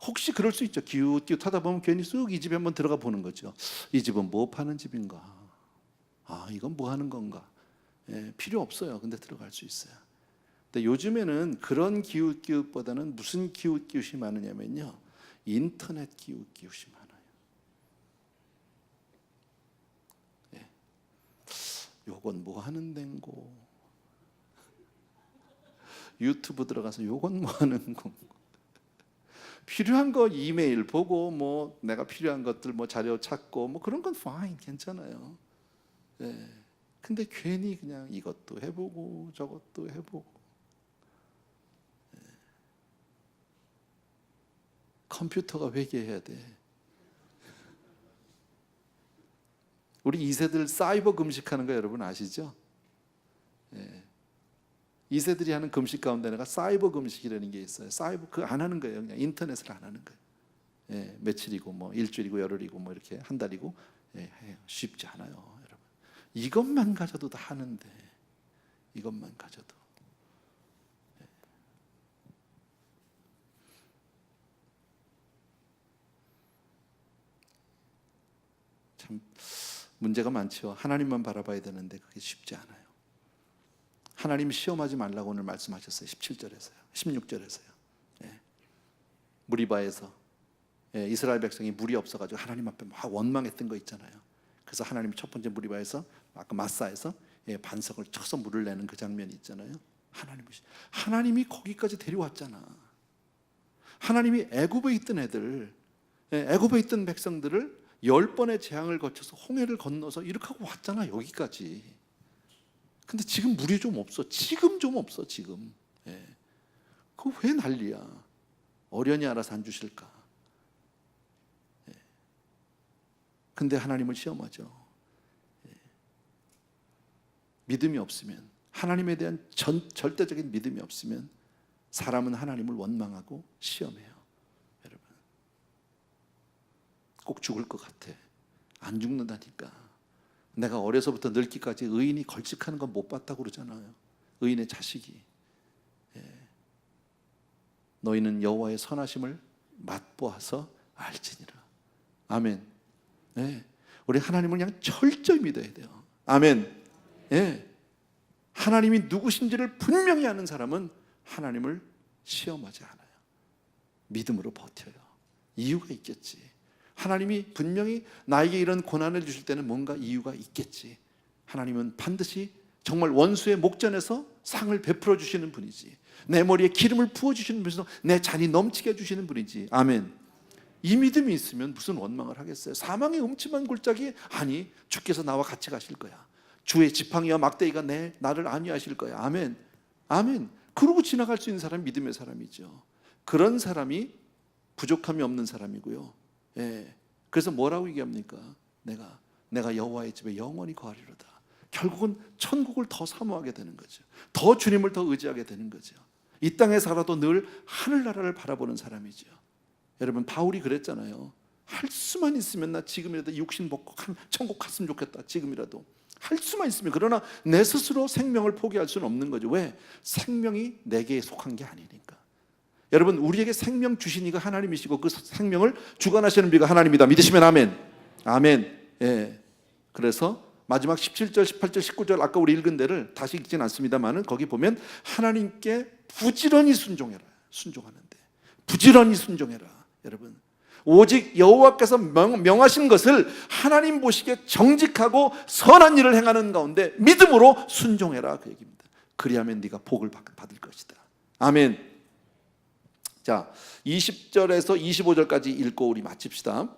Speaker 1: 혹시 그럴 수 있죠. 기웃기웃 하다 보면 괜히 쑥 이 집에 한번 들어가 보는 거죠. 이 집은 뭐 파는 집인가? 아, 이건 뭐 하는 건가? 예, 필요 없어요. 근데 들어갈 수 있어요. 근데 요즘에는 그런 기웃기웃보다는 무슨 기웃기웃이 많으냐면요, 인터넷 기웃기웃이 많아요. 예. 요건 뭐 하는 덴고, 유튜브 들어가서 요건 뭐 하는 건고, 필요한 거 이메일 보고 뭐 내가 필요한 것들 뭐 자료 찾고 뭐 그런 건 fine, 괜찮아요. 예. 근데 괜히 그냥 이것도 해보고 저것도 해보고, 예. 컴퓨터가 회개해야 돼. 우리 2세들 사이버 금식하는 거 여러분 아시죠? 예. 2세들이 하는 금식 가운데 하나가 사이버 금식이라는 게 있어요. 사이버 그거 안 하는 거예요. 그냥 인터넷을 안 하는 거예요. 예, 며칠이고 뭐 일주일이고 열흘이고 뭐 이렇게 한 달이고, 예, 해요. 쉽지 않아요, 여러분. 이것만 가져도 다 하는데, 이것만 가져도. 예. 참 문제가 많죠. 하나님만 바라봐야 되는데 그게 쉽지 않아요. 하나님 시험하지 말라고 오늘 말씀하셨어요. 17절에서요, 16절에서요. 예. 무리바에서, 예, 이스라엘 백성이 물이 없어가지고 하나님 앞에 막 원망했던 거 있잖아요. 그래서 하나님이 첫 번째 무리바에서, 아까 마사에서, 예, 반석을 쳐서 물을 내는 그 장면이 있잖아요. 하나님이 거기까지 데려왔잖아. 하나님이 애굽에 있던 애들, 예, 애굽에 있던 백성들을 10번의 재앙을 거쳐서 홍해를 건너서 이렇게 하고 왔잖아, 여기까지. 근데 지금 물이 좀 없어. 지금 좀 없어, 지금. 예. 그거 왜 난리야? 어련히 알아서 안 주실까? 예. 근데 하나님을 시험하죠. 예. 믿음이 없으면, 하나님에 대한 절대적인 믿음이 없으면 사람은 하나님을 원망하고 시험해요. 여러분, 꼭 죽을 것 같아. 안 죽는다니까. 내가 어려서부터 늙기까지 의인이 걸칙하는 건 못 봤다고 그러잖아요. 의인의 자식이. 예. 너희는 여호와의 선하심을 맛보아서 알지니라. 아멘. 예. 우리 하나님을 그냥 철저히 믿어야 돼요. 아멘. 예. 하나님이 누구신지를 분명히 아는 사람은 하나님을 시험하지 않아요. 믿음으로 버텨요. 이유가 있겠지. 하나님이 분명히 나에게 이런 고난을 주실 때는 뭔가 이유가 있겠지. 하나님은 반드시 정말 원수의 목전에서 상을 베풀어 주시는 분이지. 내 머리에 기름을 부어 주시는 분이서 내 잔이 넘치게 해주시는 분이지. 아멘. 이 믿음이 있으면 무슨 원망을 하겠어요? 사망의 음침한 골짜기, 아니 주께서 나와 같이 가실 거야. 주의 지팡이와 막대기가 나를 안위하실 거야. 아멘. 아멘. 그러고 지나갈 수 있는 사람이 믿음의 사람이죠. 그런 사람이 부족함이 없는 사람이고요. 예. 그래서 뭐라고 얘기합니까? 내가 여호와의 집에 영원히 거하리로다. 결국은 천국을 더 사모하게 되는 거죠. 더 주님을 더 의지하게 되는 거죠. 이 땅에 살아도 늘 하늘나라를 바라보는 사람이죠. 여러분, 바울이 그랬잖아요. 할 수만 있으면 나 지금이라도 육신 벗고 천국 갔으면 좋겠다. 지금이라도 할 수만 있으면. 그러나 내 스스로 생명을 포기할 수는 없는 거죠. 왜? 생명이 내게 속한 게 아니니까. 여러분, 우리에게 생명 주신 이가 하나님이시고 그 생명을 주관하시는 비가 하나님이다. 믿으시면 아멘. 아멘. 예. 그래서 마지막 17절, 18절, 19절 아까 우리 읽은 데를 다시 읽진 않습니다만은 거기 보면 하나님께 부지런히 순종하는데 부지런히 순종해라. 여러분, 오직 여호와께서 명하신 것을 하나님 보시기에 정직하고 선한 일을 행하는 가운데 믿음으로 순종해라, 그 얘기입니다. 그리하면 네가 복을 받을 것이다. 아멘. 자, 20절에서 25절까지 읽고 우리 마칩시다.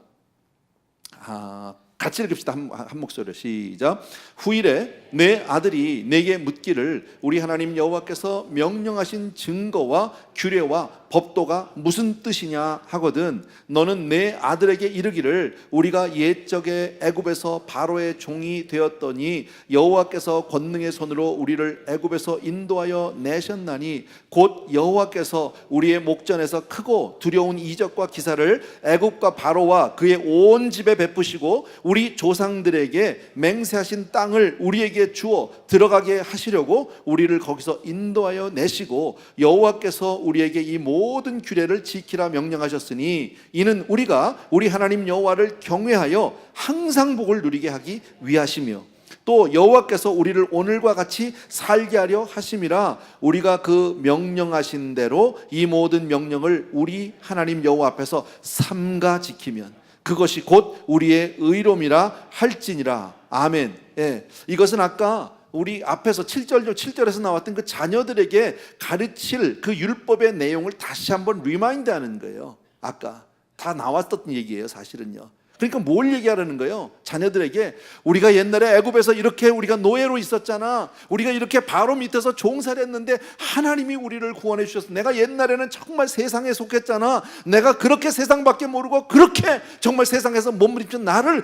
Speaker 1: 같이 읽읍시다. 한 목소리로 시작. 후일에 내 아들이 내게 묻기를 우리 하나님 여호와께서 명령하신 증거와 규례와 법도가 무슨 뜻이냐 하거든 너는 내 아들에게 이르기를 우리가 옛적에 애굽에서 바로의 종이 되었더니 여호와께서 권능의 손으로 우리를 애굽에서 인도하여 내셨나니 곧 여호와께서 우리의 목전에서 크고 두려운 이적과 기사를 애굽과 바로와 그의 온 집에 베푸시고 우리 조상들에게 맹세하신 땅을 우리에게 주어 들어가게 하시려고 우리를 거기서 인도하여 내시고 여호와께서 우리에게 이 모든 규례를 지키라 명령하셨으니 이는 우리가 우리 하나님 여호와를 경외하여 항상 복을 누리게 하기 위하시며 또 여호와께서 우리를 오늘과 같이 살게 하려 하심이라 우리가 그 명령하신 대로 이 모든 명령을 우리 하나님 여호와 앞에서 삼가 지키면 그것이 곧 우리의 의로움이라 할지니라. 아멘. 예. 이것은 아까 우리 앞에서 7절에서 나왔던 그 자녀들에게 가르칠 그 율법의 내용을 다시 한번 리마인드하는 거예요. 아까 다 나왔던 얘기예요, 사실은요. 그러니까 뭘 얘기하라는 거예요? 자녀들에게 우리가 옛날에 애굽에서 이렇게 우리가 노예로 있었잖아. 우리가 이렇게 바로 밑에서 종살이 했는데 하나님이 우리를 구원해 주셨어. 내가 옛날에는 정말 세상에 속했잖아. 내가 그렇게 세상밖에 모르고 그렇게 정말 세상에서 몸부림친 나를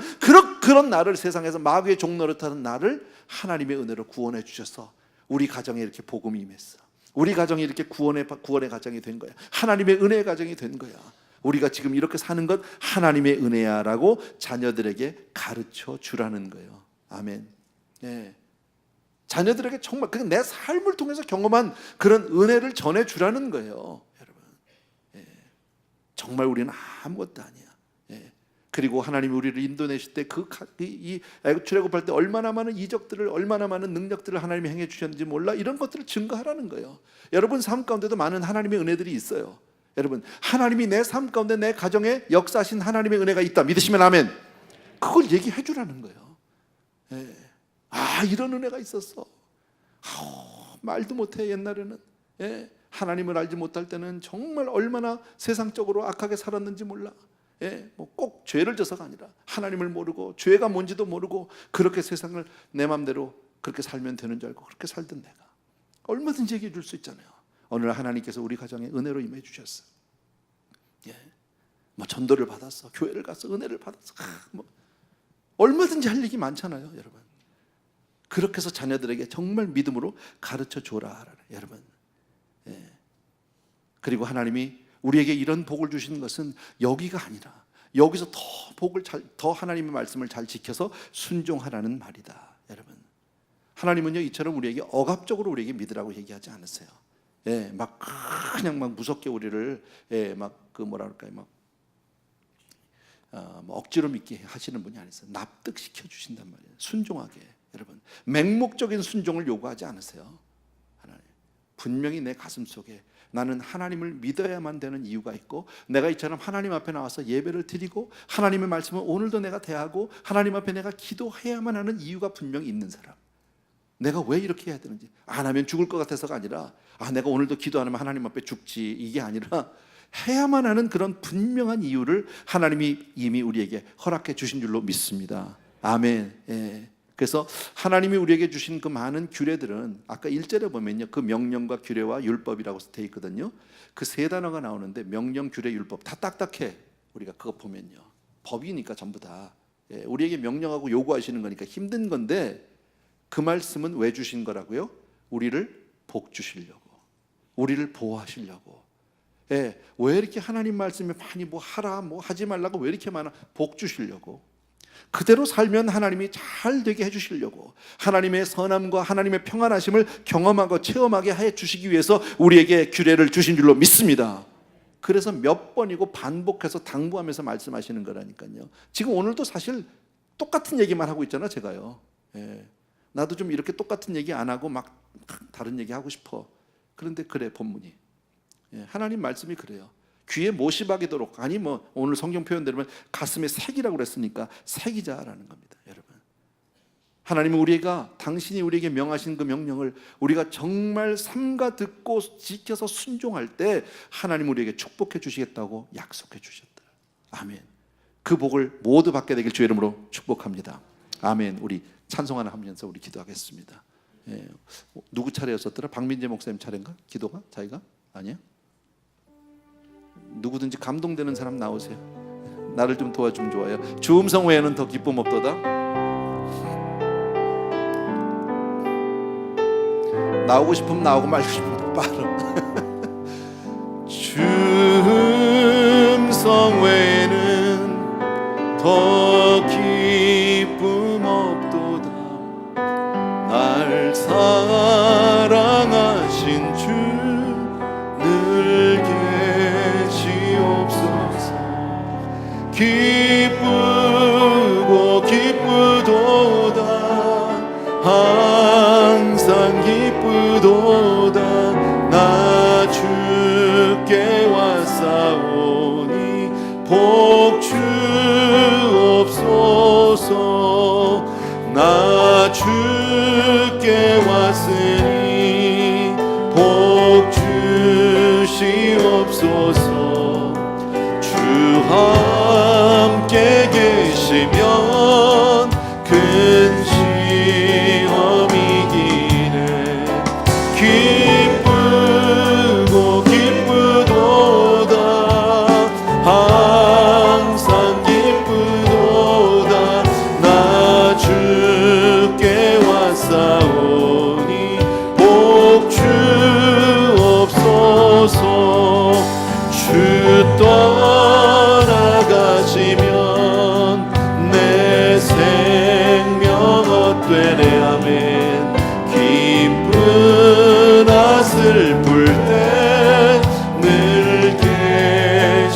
Speaker 1: 그런 나를 세상에서 마귀의 종노릇하는 나를 하나님의 은혜로 구원해 주셔서 우리 가정에 이렇게 복음이 임했어. 우리 가정이 이렇게 구원의 가정이 된 거야. 하나님의 은혜의 가정이 된 거야. 우리가 지금 이렇게 사는 것 하나님의 은혜야라고 자녀들에게 가르쳐 주라는 거예요. 아멘. 네. 자녀들에게 정말 내 삶을 통해서 경험한 그런 은혜를 전해 주라는 거예요, 여러분. 네. 정말 우리는 아무것도 아니야. 네. 그리고 하나님이 우리를 인도내실 때 이 출애굽할 때 얼마나 많은 이적들을 얼마나 많은 능력들을 하나님이 행해 주셨는지 몰라. 이런 것들을 증거하라는 거예요. 여러분 삶 가운데도 많은 하나님의 은혜들이 있어요. 여러분 하나님이 내 삶 가운데 내 가정에 역사하신 하나님의 은혜가 있다 믿으시면 아멘. 그걸 얘기해 주라는 거예요. 예. 아 이런 은혜가 있었어. 말도 못해 옛날에는. 예. 하나님을 알지 못할 때는 정말 얼마나 세상적으로 악하게 살았는지 몰라. 예. 뭐 꼭 죄를 져서가 아니라 하나님을 모르고 죄가 뭔지도 모르고 그렇게 세상을 내 맘대로 그렇게 살면 되는 줄 알고 그렇게 살던 내가 얼마든지 얘기해 줄 수 있잖아요. 오늘 하나님께서 우리 가정에 은혜로 임해 주셨어. 예, 뭐 전도를 받았어, 교회를 갔어, 은혜를 받았어. 뭐 얼마든지 할 얘기 많잖아요, 여러분. 그렇게 해서 자녀들에게 정말 믿음으로 가르쳐 줘라, 여러분. 예. 그리고 하나님이 우리에게 이런 복을 주시는 것은 여기가 아니라 여기서 더 하나님의 말씀을 잘 지켜서 순종하라는 말이다, 여러분. 하나님은요 이처럼 우리에게 억압적으로 우리에게 믿으라고 얘기하지 않으세요. 예, 막 그냥 막 무섭게 우리를 막 그 뭐라 그럴까요, 뭐 억지로 믿게 하시는 분이 아니세요. 납득시켜 주신단 말이에요. 순종하게, 여러분. 맹목적인 순종을 요구하지 않으세요. 하나님, 분명히 내 가슴 속에 나는 하나님을 믿어야만 되는 이유가 있고 내가 이처럼 하나님 앞에 나와서 예배를 드리고 하나님의 말씀을 오늘도 내가 대하고 하나님 앞에 내가 기도해야만 하는 이유가 분명히 있는 사람. 내가 왜 이렇게 해야 되는지 안 하면 죽을 것 같아서가 아니라 내가 오늘도 기도 안 하면 하나님 앞에 죽지 이게 아니라 해야만 하는 그런 분명한 이유를 하나님이 이미 우리에게 허락해 주신 줄로 믿습니다. 아멘. 예. 그래서 하나님이 우리에게 주신 그 많은 규례들은 아까 1절에 보면요 그 명령과 규례와 율법이라고 되어 있거든요. 그 세 단어가 나오는데 명령, 규례, 율법 다 딱딱해. 우리가 그거 보면요 법이니까 전부 다 우리에게 명령하고 요구하시는 거니까 힘든 건데 그 말씀은 왜 주신 거라고요? 우리를 복 주시려고, 우리를 보호하시려고. 왜 이렇게 하나님 말씀에 많이 뭐 하라 뭐 하지 말라고 왜 이렇게 많아? 복 주시려고. 그대로 살면 하나님이 잘 되게 해주시려고 하나님의 선함과 하나님의 평안하심을 경험하고 체험하게 해 주시기 위해서 우리에게 규례를 주신 줄로 믿습니다. 그래서 몇 번이고 반복해서 당부하면서 말씀하시는 거라니까요. 지금 오늘도 사실 똑같은 얘기만 하고 있잖아 제가요. 나도 좀 이렇게 똑같은 얘기 안 하고 막 다른 얘기 하고 싶어. 그런데 그래 본문이 하나님 말씀이 그래요. 귀에 못이 박이도록 아니 뭐 오늘 성경 표현대로 가슴에 새기라고 그랬으니까 새기자라는 겁니다, 여러분. 하나님은 우리가 당신이 우리에게 명하신 그 명령을 우리가 정말 삼가 듣고 지켜서 순종할 때 하나님 우리에게 축복해 주시겠다고 약속해 주셨다. 아멘. 그 복을 모두 받게 되길 주의 이름으로 축복합니다. 아멘. 우리 찬송 하나 하면서 우리 기도하겠습니다. 누구 차례였었더라? 박민재 목사님 차례인가? 기도가? 자기가? 아니야? 누구든지 감동되는 사람 나오세요. 나를 좀 도와주면 좋아요. 주 음성 외에는 더 기쁨 없도다. 나오고 싶으면 나오고 말고 싶으면 빠르. 주 음성 외에는 더 기쁨 없도다. 날 사랑하신 주 늘 계시옵소서. 기쁘고 기쁘도다. 항상 기쁘도다. 나 주께 왔사오니 복 주옵소서. 나 주께 왔으니 복 주시옵소서. 주 함께 계시면 큰 시험이 기네. 기쁘고 기쁘도다. 항상 기쁘도다. 나 주께 왔사오니 복 주옵소서. 주 떠나가시면 내 생명 헛되네. 아멘. 기쁘나 슬플 때 늘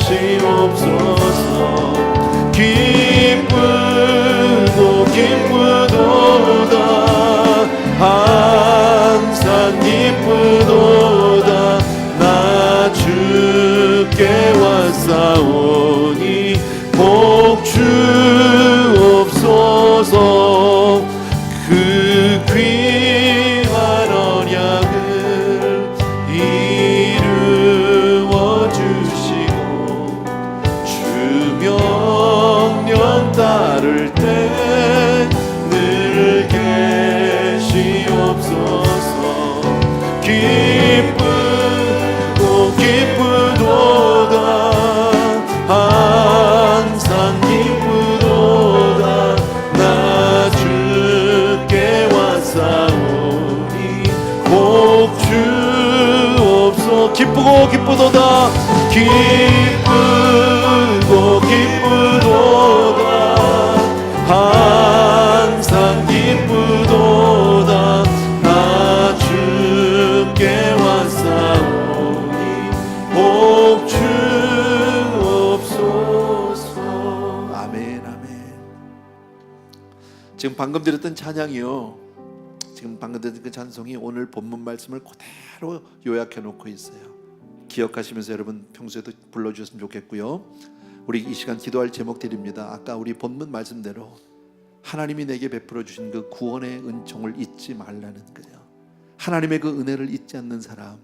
Speaker 1: 계시옵소서. 기쁘고 기쁘도다. 항상 기쁘도다. 나 주께 왔사오니 복 주옵소서. 그 귀한 언약을 이루어 주시고 주 명령 따를 때 늘 계시옵소서. 기쁘고 기쁘도다. 항상 기쁘도다. 나 주께 왔사오니 복 주옵소서. 기쁘고 기쁘도다. 기쁘고 기쁘도다. 항상 기쁘도다. 나 주께 왔사오니 복 주옵소서. 아멘 아멘. 지금 방금 드렸던 찬양이요, 지금 방금 드렸던 그 찬송이 오늘 본문 말씀을 그대로 요약해 놓고 있어요. 기억하시면서 여러분 평소에도 불러주셨으면 좋겠고요. 우리 이 시간 기도할 제목들입니다. 아까 우리 본문 말씀대로 하나님이 내게 베풀어 주신 그 구원의 은총을 잊지 말라는 거예요. 하나님의 그 은혜를 잊지 않는 사람,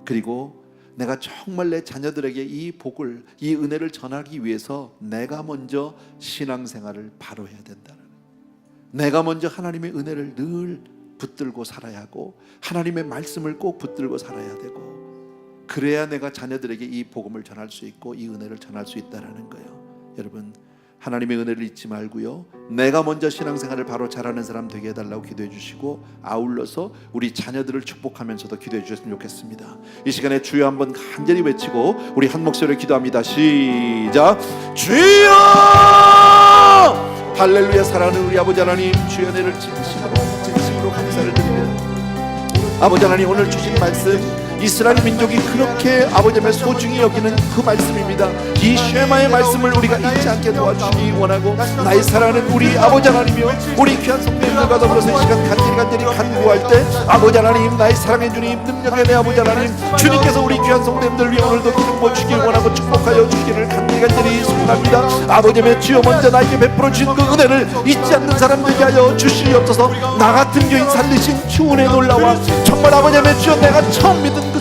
Speaker 1: 그리고 내가 정말 내 자녀들에게 이 복을, 이 은혜를 전하기 위해서 내가 먼저 신앙생활을 바로 해야 된다는, 내가 먼저 하나님의 은혜를 늘 붙들고 살아야 하고 하나님의 말씀을 꼭 붙들고 살아야 되고, 그래야 내가 자녀들에게 이 복음을 전할 수 있고 이 은혜를 전할 수 있다는 거예요. 여러분, 하나님의 은혜를 잊지 말고요, 내가 먼저 신앙생활을 바로 잘하는 사람 되게 해달라고 기도해 주시고, 아울러서 우리 자녀들을 축복하면서도 기도해 주셨으면 좋겠습니다. 이 시간에 주여 한번 간절히 외치고 우리 한 목소리로 기도합니다. 시작. 주여! 할렐루야. 사랑하는 우리 아버지 하나님, 주여 은혜를 진심으로 감사를 드립니다. 아버지 하나님, 오늘 주신 말씀 이스라엘 민족이 그렇게 아버지 앞에 소중히 여기는 그 말씀입니다. 이 쉐마의 말씀을 우리가 잊지 않게 도와주시기 원하고, 나의 사랑하는 우리 아버지 하나님이여, 우리 귀한 성도님들과 더불어서 이 시간 간절히 간구할 때 아버지 하나님, 나의 사랑의 주님, 능력의 내 아버지 하나님, 주님께서 우리 귀한 성도님들 위해 오늘도 기름 부어주시길 원하고 축복하여 주시기를 간절히 소원합니다. 아버지 앞에 주여 먼저 나에게 베풀어 주신 그 은혜를 잊지 않는 사람 되게 하여 주시옵소서. 나 같은 교인 살리신 주 은혜 놀라와 정말 아버지 앞에 주여 내가 처음 믿은 그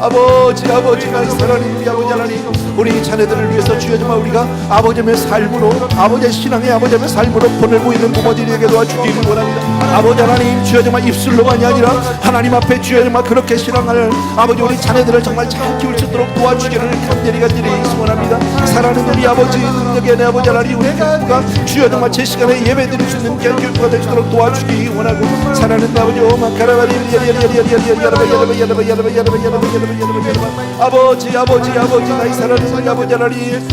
Speaker 1: 아버지 하나님 우리 아버지 하나님 우리 자녀들을 위해서 주여 정말 우리가 아버지의 삶으로 아버지의 신앙의 아버지의 삶으로 보내고 있는 부모들에게 도와주기를 원합니다. 아버지 하나님 주여 정말 입술로만이 아니라 하나님 앞에 주여 정말 그렇게 신앙을 아버지 우리 자녀들을 정말 잘 키울 수 있도록 도와주기를 간절히 소원합니다. 사랑하는 우리 아버지 능력의 내 아버지 하나님 우리 교회가 주여 정말 제 시간에 예배 드릴 수 있는 교회가 될 수 있도록 도와주기 원하고 사랑하는 내 아버지 오마카라바리 아버지 나의 사랑하는 우리 아버지 하나님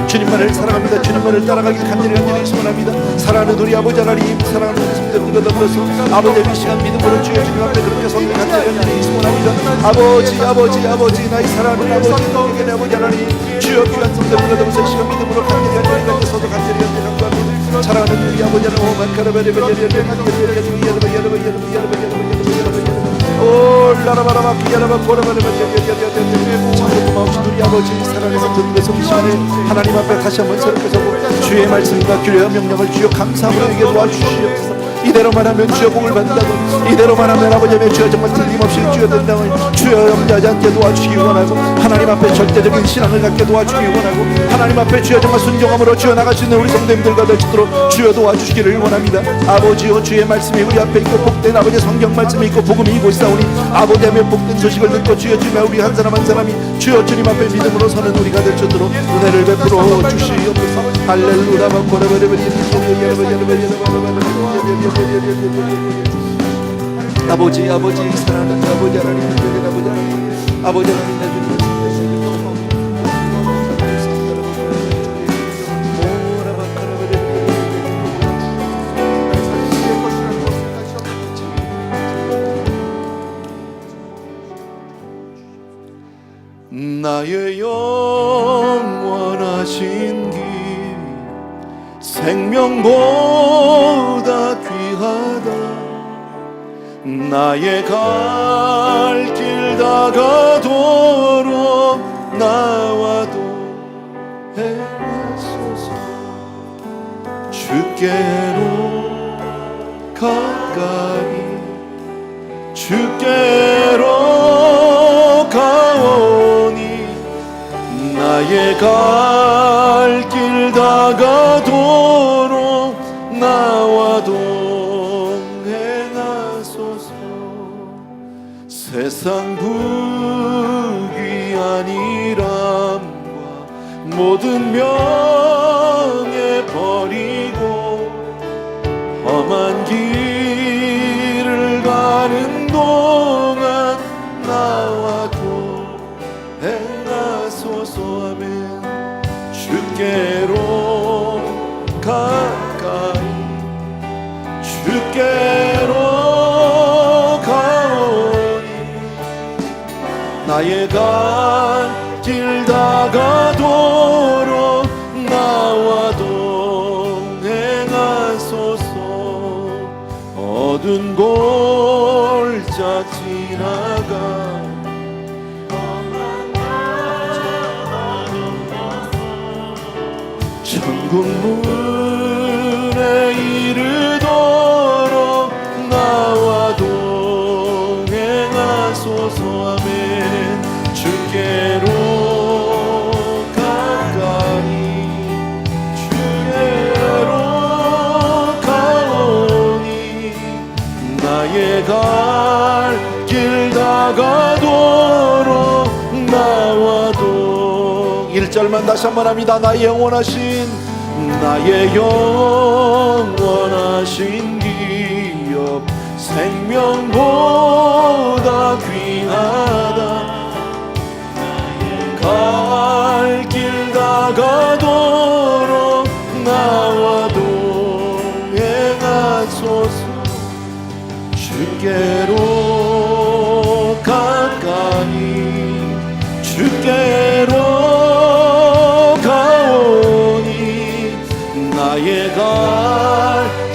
Speaker 1: 주님만을 사랑합니다. 주님만을 따라가길 간절히 소원합니다. 사랑하는 우리 아버지 하나님 사랑하는 우리 성도들과 더불어서 아버지의 이 시간 믿음으로 주여 주님 앞에 그렇게 서길 간절히 소원합니다. 아버지 나의 사랑하는 아버지 능력의 내 아버지 하나님 주여 귀한 성도들과 더불어서 이 시간 믿음으로 간절히 서도 간절히 간구합니다. 사랑하는 우리 아버지 하나님 참 고마우신 우리 아버지 사랑의 성도들에서 이 시간에 하나님 앞에 다시 한번 새롭게 서고 주의 말씀과 규례와 명령을 주여 감사함으로 이게 도와주시옵소서. 이대로만 하면 주여 복을 받는다고 이대로만 하면 아버지의 주여 정말 틀림없이 주여 된다고 주여 염려하지 않게 도와주시기 원하고 하나님 앞에 절대적인 신앙을 갖게 도와주기 원하고 하나님 앞에 주여 정말 순종함으로 주여 나갈 수 있는 우리 성도님들과 될 수 있도록 주여 도와주시기를 원합니다. 아버지여 주의 말씀이 우리 앞에 있고 복된 아버지의 성경 말씀이 있고 복음이 있고 있사오니 아버지의 복된 소식을 듣고 주여 주며 우리 한 사람 한 사람이 주여 주님 앞에 믿음으로 서는 우리가 될 수 있도록 은혜를 베풀어 주시옵소서. 할렐루야 아버지 사랑하는 아버지 하나님 아버지 하나님 나의 영원하신 길 생명보다 귀하다. 나의 갈 길 다가도록 나와도 행하소서. 주께로 가까이 주께로 가오니 나의 갈 길 다가도록 나와도 행하소서. 세상 부귀한 일함과 모든 명예 버리고 험한 길을 가는 동안 나와도 행하소서. 아멘. 주께로 가까이 주께로 가오니 나의 갈 길 다가도록 나와도 행하소서. 어두운 골짜 지나가 천국 문에 이르도록 나와도 행하소서. 아멘. 주께로 가까이 주께로 가오니 나의 갈 길 다가도록 나와도 1절만 다시 한번 합니다. 나의 영원하신 기업 생명보다 귀하다. 갈 길 다가도록 나와도 행하소서. 주께로 가까이 주께로 가오니 나의 갈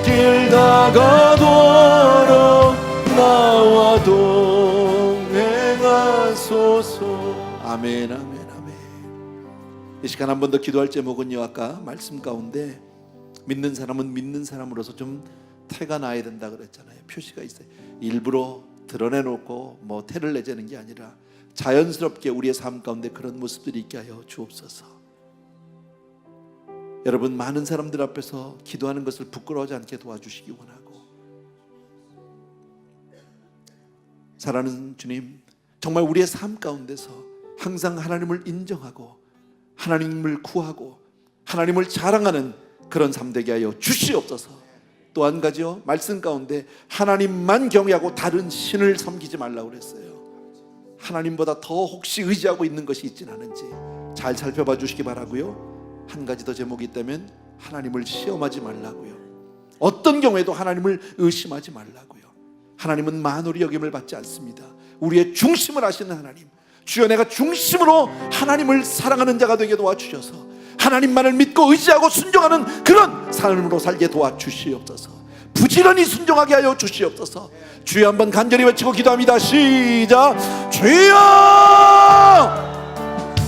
Speaker 1: 길 다가도록 나와도 행하소서. 아멘 아멘 아멘. 이 시간 한 번 더 기도할 제목은요, 아까 말씀 가운데 믿는 사람은 믿는 사람으로서 좀 태가 나야 된다 그랬잖아요. 표시가 있어요. 일부러 드러내놓고 뭐 태를 내자는 게 아니라 자연스럽게 우리의 삶 가운데 그런 모습들이 있게 하여 주옵소서. 여러분, 많은 사람들 앞에서 기도하는 것을 부끄러워하지 않게 도와주시기 원하고, 사랑하는 주님, 정말 우리의 삶 가운데서 항상 하나님을 인정하고 하나님을 구하고 하나님을 자랑하는 그런 삶 되게 하여 주시옵소서. 또 한 가지요, 말씀 가운데 하나님만 경외하고 다른 신을 섬기지 말라고 그랬어요. 하나님보다 더 혹시 의지하고 있는 것이 있진 않은지 잘 살펴봐 주시기 바라고요. 한 가지 더 제목이 있다면 하나님을 시험하지 말라고요. 어떤 경우에도 하나님을 의심하지 말라고요. 하나님은 만홀히 여김을 받지 않습니다. 우리의 중심을 아시는 하나님, 주여 내가 중심으로 하나님을 사랑하는 자가 되게 도와주셔서 하나님만을 믿고 의지하고 순종하는 그런 삶으로 살게 도와주시옵소서. 부지런히 순종하게 하여 주시옵소서. 주여 한번 간절히 외치고 기도합니다. 시작. 주여!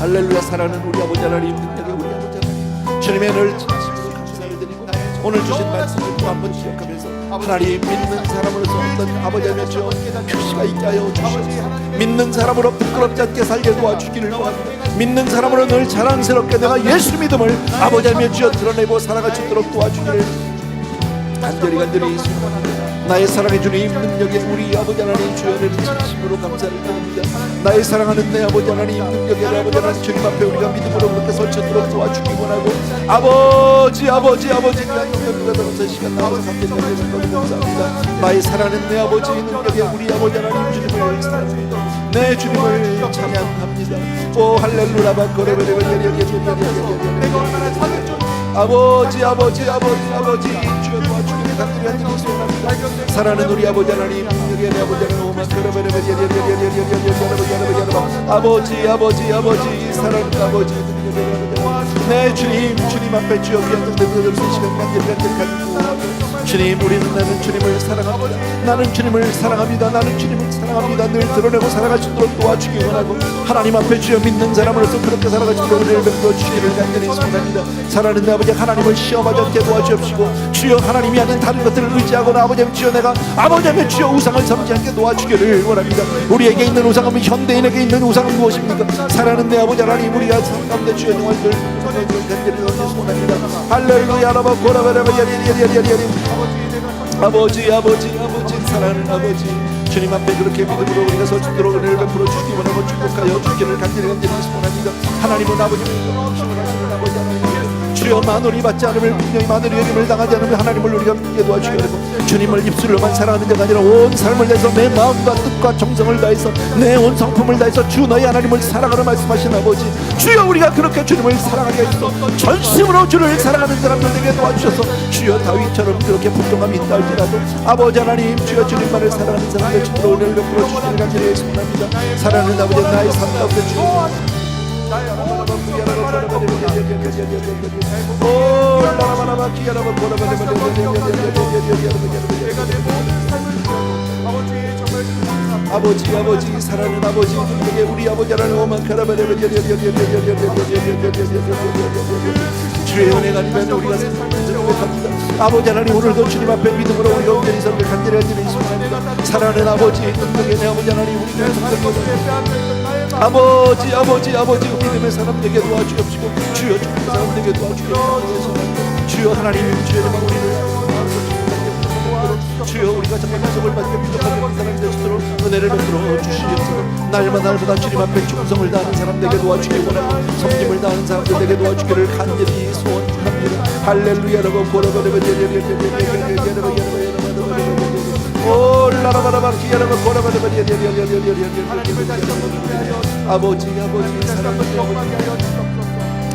Speaker 1: 할렐루야. 사랑하는 우리 아버지 하나님, 능력의 우리 아버지 하나님, 주님의 늘 진심으로 감사를 드리고 오늘 주신 말씀을 또 한번 기억하면서 하나님, 믿는 사람으로서 어떤 아버지 하나님 표시가 있게 하여 주시옵소서. 믿는 사람으로 부끄럽지 않게 살게 도와주기를 원합니다. 믿는 사람으로 늘 자랑스럽게 내가 예수 믿음을 아버지 하나님 주여 드러내고 살아갈 수 있도록 도와주기를 간절히 소원합니다. 나의 사랑해 주님, 능력의 우리 아버지 하나님 주여를 진심으로 감사를 드립니다. 나의 사랑하는 내 아버지 하나님, 능력의 내 아버지 하나님, 주님 앞에 우리가 믿음으로 그렇게 설치도록 도와주기 원하고, 아버지 귀한 영광과 감사의 시간 나와서 함께 해주셔서 감사합니다. 나의 사랑하는 내 아버지, 능력의 우리 아버지 하나님 주님을 사랑합니다. 내 주님을 찬양합니다. 오 할렐루야 바코레베레베 아버지 주여 도와주시옵소서. 간절히 소원합니다. 사랑하는 우리 아버지 하나님, 우리 아버지 하나님, 아버지 사랑하는 아버지, 네 주님, 주님 앞에 주여 귀한 성도들 시간 간절히 가지고 주님, 우리는 나는 주님을 사랑합니다. 나는 주님을 사랑합니다. 나는 주님을 사랑합니다. 늘 드러내고 살아갈 수 있도록 도와주기 원하고 하나님 앞에 주여 믿는 사람으로서 그렇게 살아갈 수 있도록 은혜를 베풀어 주시기를 간절히 소원합니다. 사랑하는 내 아버지 하나님을 시험하지 않게 도와주옵시고 주여 하나님이 아닌 다른 것들을 의지하거나 아버지 주여 내가 아버지 주여 우상을 삼지 않게 도와주기를 원합니다. 우리에게 있는 우상은 현대인에게 있는 우상은 무엇입니까? 사랑하는 내 아버지 하나님 우리가 삶 가운데 주여 영광을 간절히 소원합니다. 할렐루야 라바 고라바라바 아버지 사랑하는 아버지 주님 앞에 그렇게 믿음으로 우리가 설 수 있도록 은혜를 베풀어 주시기 원하고 축복하여 주기를 간절히 소원합니다. 하나님은 아버지 주여 마누리 받지 않으면 분명히 마누리 여김을 당하지 않으면 하나님을 우리가 믿게 도와주시기 바라고 주님을 입술로만 사랑하는 자가 아니라 온 삶을 다해서 내 마음과 뜻과 정성을 다해서 내 온 성품을 다해서 주 너희 하나님을 사랑하라 말씀하신 아버지 주여 우리가 그렇게 주님을 사랑하게 하소서. 전심으로 주를 사랑하는 사람들 되게 도와주셔서 주여 다윗처럼 그렇게 불평함이 있다 할지라도 아버지 하나님 주여 주님만을 사랑하는 사람들 주로 은혜를 베풀어 주시기를 간절히 소원합니다. 사랑하는 아버지 나의 삶 가운데 주여 아버지 사랑하는 아버지 우리에게 우리 아버지 하나님 오만 카라바레 주의 은혜가 아니면 우리가 생각하지 못합니다. 아버지 하나님 오늘도 주님 앞에 믿음으로 우리가 온전히 섬겨 간절히 소원합니다. 사랑하는 아버지 능력의 내 아버지 하나님 우리가 아버지 믿음의 사람 되게 도와주옵시고 주여 죽는 사람 되게 도와주옵시고 주여 하나님 주의 이름으로 우리를 주여 우리가 정말 약속을 받게 부족하게 사람 될 수 있도록 은혜를 베풀어 주시옵소서. 날마다 주님 앞에 충성을 다하는 사람 되게 도와주기 원하고 섬김을 다하는 사람들 되게 도와주기를 간절히 소원합니다. 할렐루야 라고 고라바레바 아버지 사랑합니다.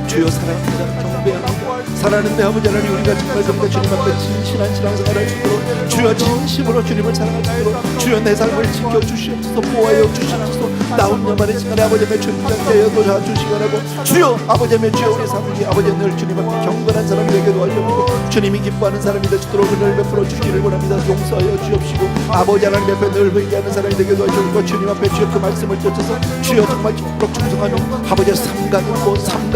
Speaker 1: 주여 사랑합니다. 경배합니다. 사랑하는 내 아버지 하나님 우리가 정말 그렇게 주님 앞에 진실한 신앙생활을 할 수 있도록 주여 진심으로 주님을 사랑할 수 있도록 주여 내 삶을 지켜주시옵소서. 보호하여 주시옵소서. 나 혼자만의 시간에 아버지의 주님께 도와주시기 바라고 주여 아버지의 주여 우리 삶이 아버지 늘 주님 앞에 경건한 사람이 되게 도와주옵시고 주님이 기뻐하는 사람이 될 수 있도록 은혜를 베풀어 주시기를 원합니다. 용서하여 주옵시고 아버지 하나님 앞에 늘 회개하는 사람이 되게 도와주옵시고 주님 앞에 주여 그 말씀을 쫓아서 주여 정말 깊도록 충성하며 아버지의 삼가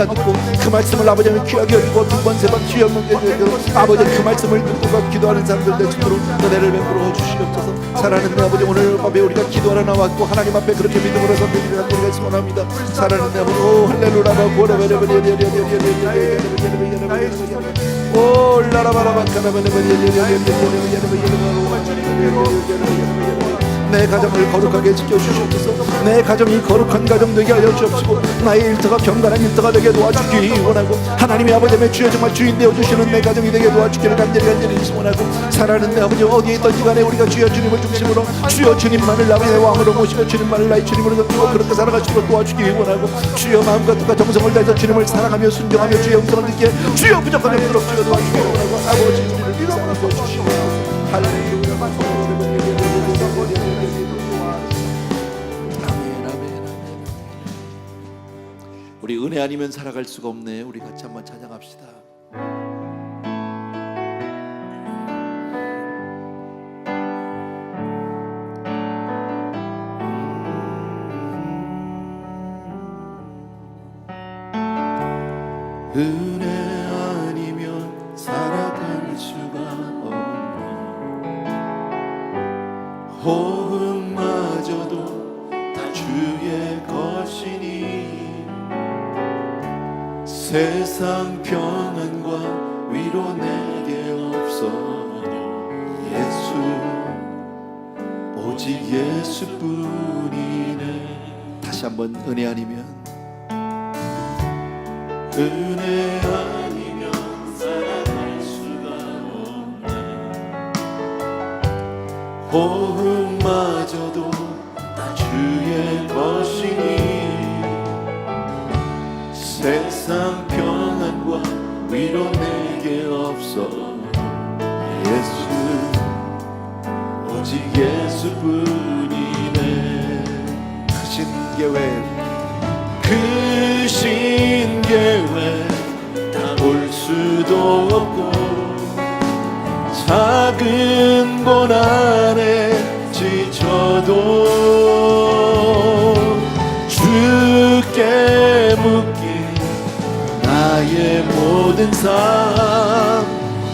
Speaker 1: 듣고 그 말씀을 아버지는 귀하게 여기고 두 번 세 번 귀하게 여기고 아버지 그 말씀을 듣고 기도하는 사람들 될 수 있도록 은혜를 베풀어 주시옵소서. 사랑하는 내 아버지 오늘 밤에 우리가 기도하러 나왔고 하나님 앞에 그렇게 믿음으로 섬기기를 간절히 소원합니다. 사랑하는 내 아버지 오 할렐루야 오 라라바라바 내 가정을 거룩하게 지켜주시옵소서. 내 가정이 거룩한 가정 되게 하여 주옵시고 나의 일터가 경건한 일터가 되게 도와주기 원하고 하나님의 아버지의 주여 정말 주인 되어주시는 내 가정이 되게 도와주기를 간절히 소원하고 사랑하는 내 아버지 어디에 있든지 간에 우리가 주여 주님을 중심으로 주여 주님만을 나의 왕으로 모시고 주님만을 나의 주님으로 섬기고 그렇게 살아가시도록 도와주기 원하고 주여 마음과 뜻과 정성을 다해서 주님을 사랑하며 순종하며 주의 음성을 듣기에 주여 부족한 영으로 주여 도와주기 원하고 아버지 우리를 믿사랑해 주시옵소서. 할렐루야. 우리 은혜 아니면 살아갈 수가 없네. 우리 같이 한번 찬양합시다. 은혜 아니면 살아갈 수가 없네. 호흡마저도 다 주의 것이니 세상 평안과 위로 내게 없어. 예수 오직 예수뿐이네. 다시 한번 은혜 아니면 은혜 아니면 살아갈 수가 없네. 호흡마저도 다 주의 것이니 세상 평안과 위로 내게 없어. 예수 오직 예수뿐이네. 크신 계획, 크신 계획 다 볼 수도 없고 작은 고난에 지쳐도 주께 묶인 나의 모든 삶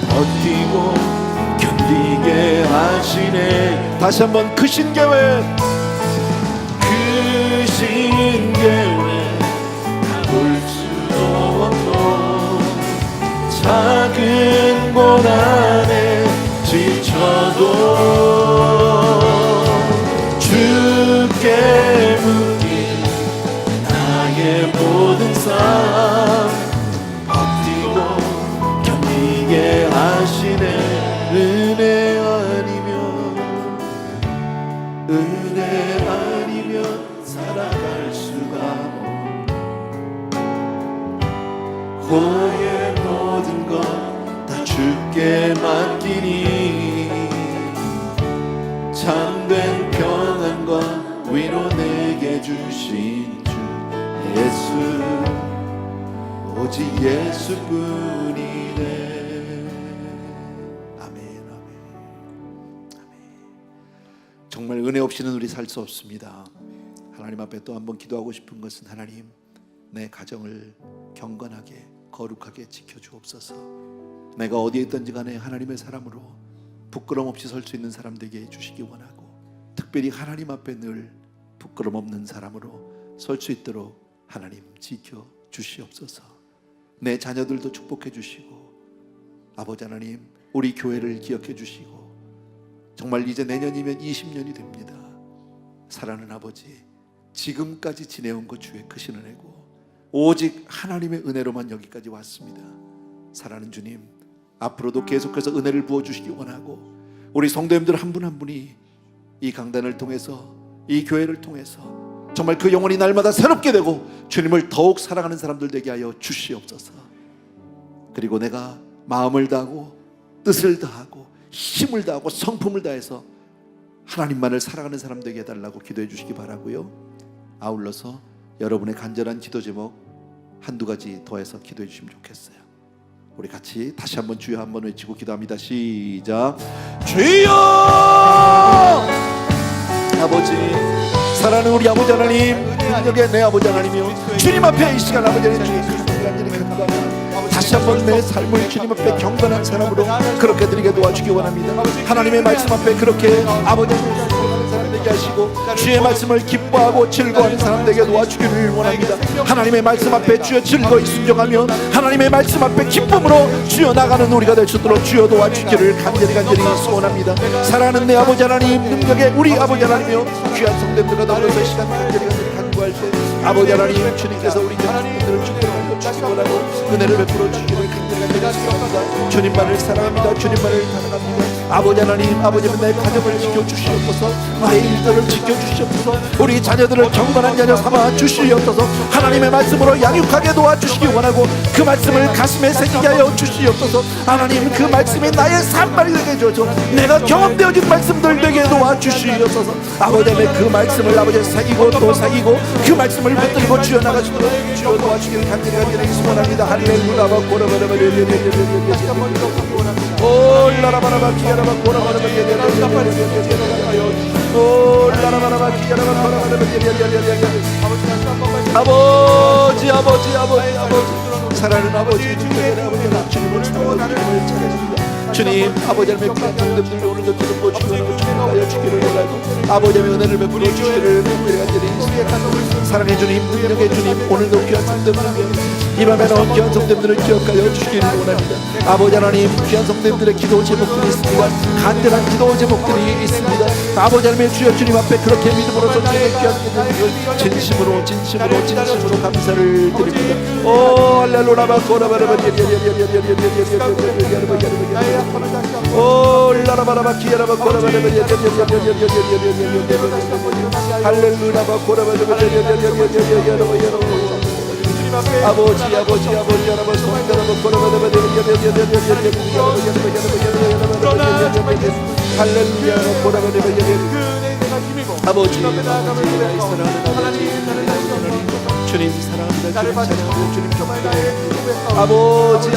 Speaker 1: 버티고 견디게 하시네. 다시 한번 크신 계획, 크신 계획 다 볼 수도 없고 작은 고난에 지쳐도 주께 묶인 나의 모든 삶 버티고 견디게 하시네. 은혜 아니면 살아갈 수가 없고 나의 모든 것 다 주께 맡기니 참된 평안과 위로 내게 주신 주 예수 오직 예수뿐이네. 정말 은혜 없이는 우리 살 수 없습니다. 하나님 앞에 또 한번 기도하고 싶은 것은 하나님, 내 가정을 경건하게 거룩하게 지켜주옵소서. 내가 어디에 있든지 간에 하나님의 사람으로 부끄럼 없이 설 수 있는 사람 되게 해주시기 원하고, 특별히 하나님 앞에 늘 부끄럼 없는 사람으로 설 수 있도록 하나님 지켜주시옵소서. 내 자녀들도 축복해 주시고, 아버지 하나님 우리 교회를 기억해 주시고, 정말 이제 내년이면 20년이 됩니다. 사랑하는 아버지, 지금까지 지내온 것 주의 크신 은혜고 오직 하나님의 은혜로만 여기까지 왔습니다. 사랑하는 주님, 앞으로도 계속해서 은혜를 부어주시기 원하고, 우리 성도님들 한 분 한 분이 이 강단을 통해서, 이 교회를 통해서 정말 그 영혼이 날마다 새롭게 되고 주님을 더욱 사랑하는 사람들 되게 하여 주시옵소서. 그리고 내가 마음을 다하고 뜻을 다하고 힘을 다하고 성품을 다해서 하나님만을 사랑하는 사람 되게 해달라고 기도해 주시기 바라고요. 아울러서 여러분의 간절한 기도 제목 한두 가지 더해서 기도해 주시면 좋겠어요. 우리 같이 다시 한번 주여 한번 외치고 기도합니다. 시작. 주여! 아버지, 사랑하는 우리 아버지 하나님, 능력의 내 아버지 하나님이요, 주님 앞에 이 시간 아버지 하나님 주의 그리스도를 간절히 간구합니다. 다시 한번 내 삶을 주님 앞에 경건한 사람으로 그렇게 드리게 도와주기 원합니다. 하나님의 말씀 앞에 그렇게 아버지 하나님 사람 되게 하시고, 주의 말씀을 기뻐하고 즐거워하는 사람 되게 도와주기를 원합니다. 하나님의 말씀 앞에 주여 즐거이 순종하며 하나님의 말씀 앞에 기쁨으로 주여 나가는 우리가 될 수 있도록 주여 도와주기를 간절히 소원합니다. 사랑하는 내 아버지 하나님, 능력의 우리 아버지 하나님이요, 귀한 성도들과 더불어서 이 시간 간절히 간구할 때 아버지 하나님, 주님께서 우리 자녀들을 축복하여 주시기 원하고 은혜를 베풀어 주시기를 간절히 소원합니다. 주님만을 사랑합니다. 주님만을 사랑합니다. 아버지 하나님, 아버지는 내 가정을 지켜주시옵소서, 나의 일들을 지켜주시옵소서, 우리 자녀들을 경건한 자녀 삼아 주시옵소서. 하나님의 말씀으로 양육하게 도와주시기 원하고 그 말씀을 가슴에 새기게 하여 주시옵소서. 하나님, 그 말씀이 나의 삶말이 되게 해줘서 내가 경험되어진 말씀들 되게 도와주시옵소서. 아버지 하나님, 그 말씀을 아버지 새기고 또 새기고 그 말씀을 붙들고 주여 나가시도록 주여 도와주기를 간절히 소원합니다. 할렐루야. 올라라바라바 기야라바 고라바라바 아버지 사랑하는 아버지, 주님을 찾아주십니다. 주님, 아버지 하나님의 귀한 성도들 오늘도 기름 부어주시고 축복하여 주기를 원하고, 아버지 하나님의 은혜를 베풀어 주시기를 간절히 사랑해 주님, 능력의 주님, 오늘도 귀한 성도들 이 밤에 나온 귀한 성도들을 기억하여 주시기를 원합니다. 아버지 하나님, 귀한 성도들의 기도 제목들이 있습니다. 간절한 기도 제목들이 있습니다. 아버지 하나님의 주여, 주님 앞에 그렇게 믿음으로 던지는 귀한 기도를 진심으로 감사를 드립니다. 오 할렐루야. 바코라바라바 오 라라바라바 기야라바 코라바라바 할렐루야. 바코라바라바 아버지 여러분 손들어 보라바라바 할렐루야. 아버지, 주님 사랑합니다. 주님 찬양합니다. 주님 경배합니다. 아버지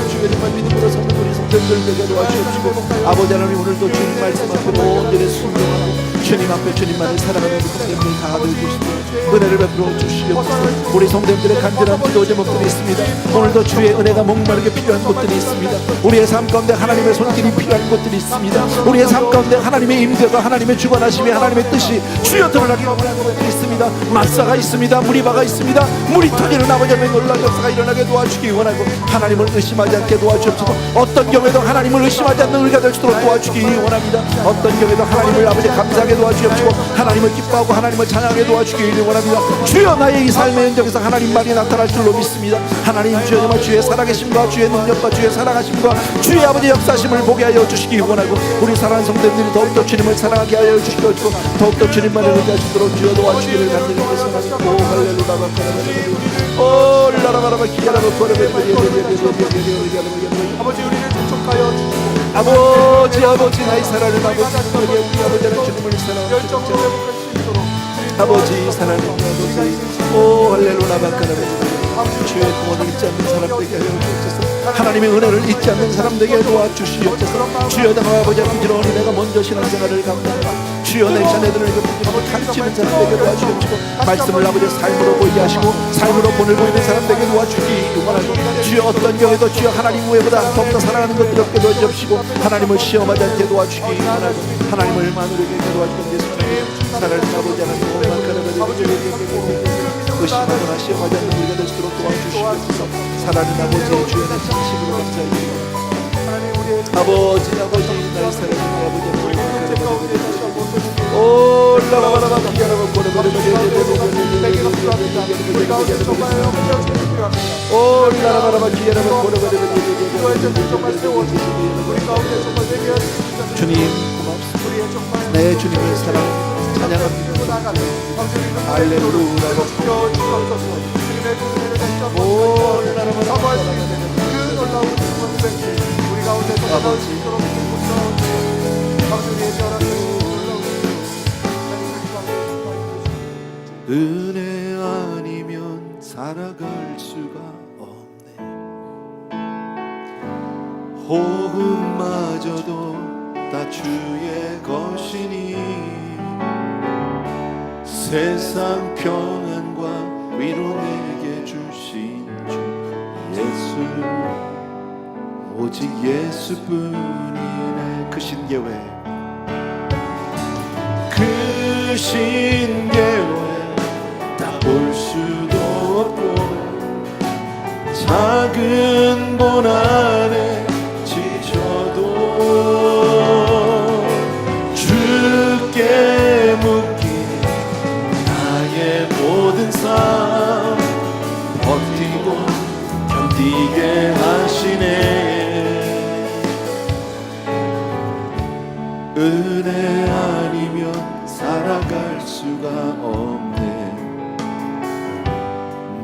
Speaker 1: 주의 정말 믿음으로 서는 우리 성도들 되게 도와주옵시고, 아버지 하나님 오늘도 주님 말씀 앞에 온전히 순종하고 주님 앞에 주님만을 사랑하는 우리 성도들 다 되어주시고 은혜를 베풀어 주시옵소서. 우리 성도들의 간절한 기도 제목들이 있습니다. 오늘도 주의 은혜가 목마르게 필요한 곳들이 있습니다. 우리의 삶 가운데 하나님의 손길이 필요한 곳들이 있습니다. 우리의 삶 가운데 하나님의 임재가, 하나님의 주관하심이, 하나님의 뜻이 주여 드러나기 원하는 것들이 있습니다. 마사가 있습니다. 무리바가 있습니다. 물이 터지는 아버지 하나님의 놀라운 역사가 일어나게 도와주기 원하고, 하나님을 의심하지 않게 도와주옵소서. 어떤 경우에도 하나님을 의심하지 않는 우리가 될 수 있도록 도와주기 원합니다. 어떤 경우에도 하나님을 아버지 감사하게 도와주옵시고, 하나님을 기뻐하고 하나님을 찬양하게 도와주기 원합니다. 주여 나의 이 삶의 현장에서 하나님만이 나타날 줄로 믿습니다. 하나님 주여 정말 주의 살아계심과 주의 능력과 주의 사랑하심과 주의 아버지 역사심을 보게 하여 주시기 원하고, 우리 사랑하는 성도들이 더욱더 주님을 사랑하게 하여 주시기 원하고, 더욱더 주님만을 의지하시도록 주여 도와주기를 간절히 기도합니다. 할렐루야. 오 라라바라바 기야라바 코르베.
Speaker 2: 아버지 우리를 접촉하여 주시고,
Speaker 1: 아버지 나의 사랑하는 아버지, 우리 아버지는 주님을 사랑하고
Speaker 2: 열정을 회복할 수 있도록
Speaker 1: 아버지 사랑하는 아버지, 오 할렐루야. 바카라베. 주의 구원을 잊지 않는 사람 되게 하여 주옵소서. 하나님의 은혜를 잊지 않는 사람 되게 도와주시옵소서. 주여 당과 아버지 부지런히 내가 먼저 신앙생활을 감당하고, 주여 내 자녀들을 부지런히 가르치는 사람 되게 도와주옵시고, 말씀을 아버지 삶으로 보이게 하시고 삶으로 보내고 있는 사람 되게 도와주기 원하고, 주여 어떤 경우에도 주여 하나님 외보다 더욱더 사랑하는 것들 없게 도와주옵시고, 하나님을 시험하지 않게 도와주기 원하고, 하나님을 만으로게 도와주는 예수님 사랑하는 아버지 하나님, 의심하거나 시험하지 않는 우리가 될 수 있도록 도와주시옵소서. 사랑하는 아버지 주의 진심으로 감사드립니다. 아버지 나의 사랑하는 아버지, 오 라라바라바 기야라바 코르베. 오 라라바라바 기야라바 코르베. 주님 고맙습니다. 내 주님을 사랑합니다. 찬양합니다. 할렐루야. 오 라라바라바
Speaker 2: 그 놀라운 우리 가운데 찾아올 수 있도록
Speaker 1: 은혜 아니면 살아갈 수가 없네. 호흡마저도 다 주의 것이니, 세상 평안과 위로 내게 주신 주 예수, 오직 예수뿐이네. 그 신계회, 그 신계회 다 볼 수도 없고, 작은 고난에 지쳐도 주께 묻기 나의 모든 삶 버티고 견디게 하시네. 은혜 아니면 살아갈 수가 없네.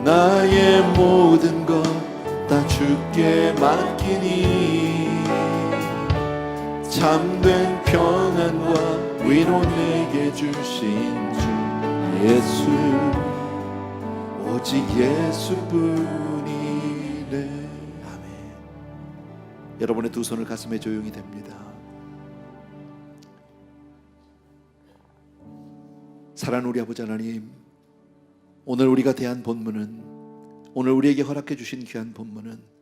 Speaker 1: 나의 모든 것 다 주께 맡기니, 참된 평안과 위로 내게 주신 주 예수, 오직 예수뿐이네. 아멘. 여러분의 두 손을 가슴에 조용히 댑니다. 사랑하는 우리 아버지 하나님, 오늘 우리가 대한 본문은, 오늘 우리에게 허락해 주신 귀한 본문은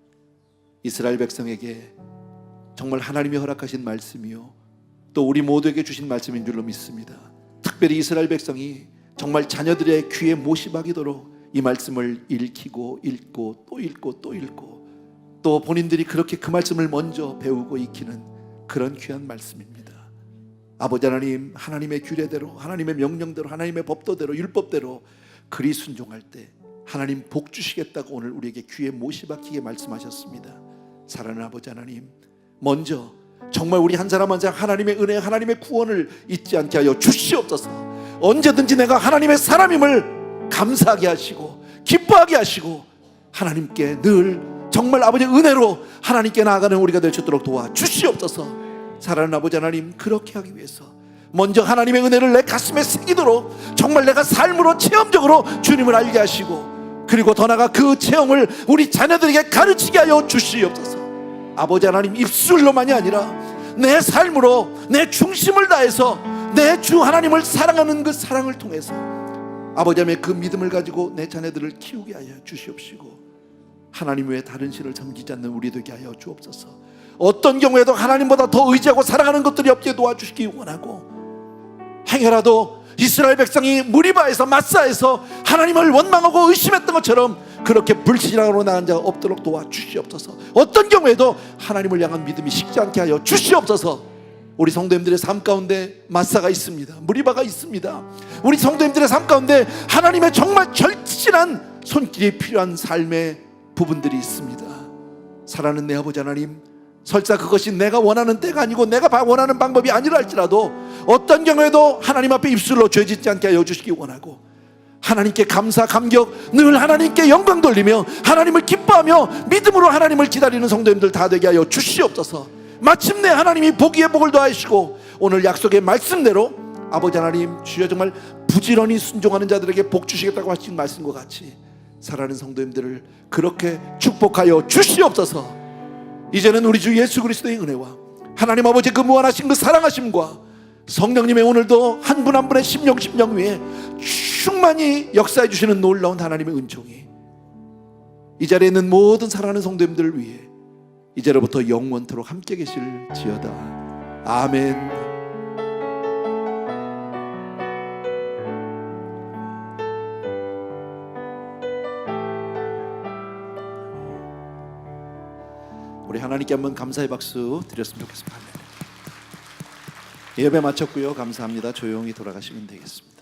Speaker 1: 이스라엘 백성에게 정말 하나님이 허락하신 말씀이요, 또 우리 모두에게 주신 말씀인 줄로 믿습니다. 특별히 이스라엘 백성이 정말 자녀들의 귀에 못이 박이도록 이 말씀을 읽히고 읽고 또 읽고 또 읽고, 또 본인들이 그렇게 그 말씀을 먼저 배우고 익히는 그런 귀한 말씀입니다. 아버지 하나님, 하나님의 규례대로, 하나님의 명령대로, 하나님의 법도대로, 율법대로 그리 순종할 때 하나님 복 주시겠다고 오늘 우리에게 귀에 못이 박히게 말씀하셨습니다. 사랑하는 아버지 하나님, 먼저 정말 우리 한 사람 한 사람 하나님의 은혜, 하나님의 구원을 잊지 않게 하여 주시옵소서. 언제든지 내가 하나님의 사람임을 감사하게 하시고 기뻐하게 하시고, 하나님께 늘 정말 아버지의 은혜로 하나님께 나아가는 우리가 될 수 있도록 도와주시옵소서. 사랑하는 아버지 하나님, 그렇게 하기 위해서 먼저 하나님의 은혜를 내 가슴에 새기도록 정말 내가 삶으로 체험적으로 주님을 알게 하시고, 그리고 더 나아가 그 체험을 우리 자녀들에게 가르치게 하여 주시옵소서. 아버지 하나님, 입술로만이 아니라 내 삶으로 내 중심을 다해서 내 주 하나님을 사랑하는 그 사랑을 통해서 아버지 하나님의 그 믿음을 가지고 내 자녀들을 키우게 하여 주시옵시고, 하나님 외에 다른 신을 섬기지 않는 우리 되게 하여 주옵소서. 어떤 경우에도 하나님보다 더 의지하고 사랑하는 것들이 없게 도와주시기 원하고, 행여라도 이스라엘 백성이 무리바에서 마사에서 하나님을 원망하고 의심했던 것처럼 그렇게 불신앙으로 나간 자가 없도록 도와주시옵소서. 어떤 경우에도 하나님을 향한 믿음이 식지 않게 하여 주시옵소서. 우리 성도님들의 삶 가운데 마사가 있습니다. 무리바가 있습니다. 우리 성도님들의 삶 가운데 하나님의 정말 절실한 손길이 필요한 삶의 부분들이 있습니다. 사랑하는 내 아버지 하나님, 설사 그것이 내가 원하는 때가 아니고 내가 원하는 방법이 아니라 할지라도 어떤 경우에도 하나님 앞에 입술로 죄짓지 않게 하여 주시기 원하고, 하나님께 감사 감격, 늘 하나님께 영광 돌리며 하나님을 기뻐하며 믿음으로 하나님을 기다리는 성도님들 다 되게 하여 주시옵소서. 마침내 하나님이 복위에 복을 더하시고 오늘 약속의 말씀대로 아버지 하나님, 주여 정말 부지런히 순종하는 자들에게 복 주시겠다고 하신 말씀과 같이 사랑하는 성도님들을 그렇게 축복하여 주시옵소서. 이제는 우리 주 예수 그리스도의 은혜와 하나님 아버지 그 무한하신 그 사랑하심과 성령님의 오늘도 한 분 한 분의 심령 위에 충만히 역사해 주시는 놀라운 하나님의 은총이 이 자리에 있는 모든 사랑하는 성도님들을 위해 이제로부터 영원토록 함께 계실지어다. 아멘. 우리 하나님께 한번 감사의 박수 드렸으면 좋겠습니다. 예배 마쳤고요. 감사합니다. 조용히 돌아가시면 되겠습니다.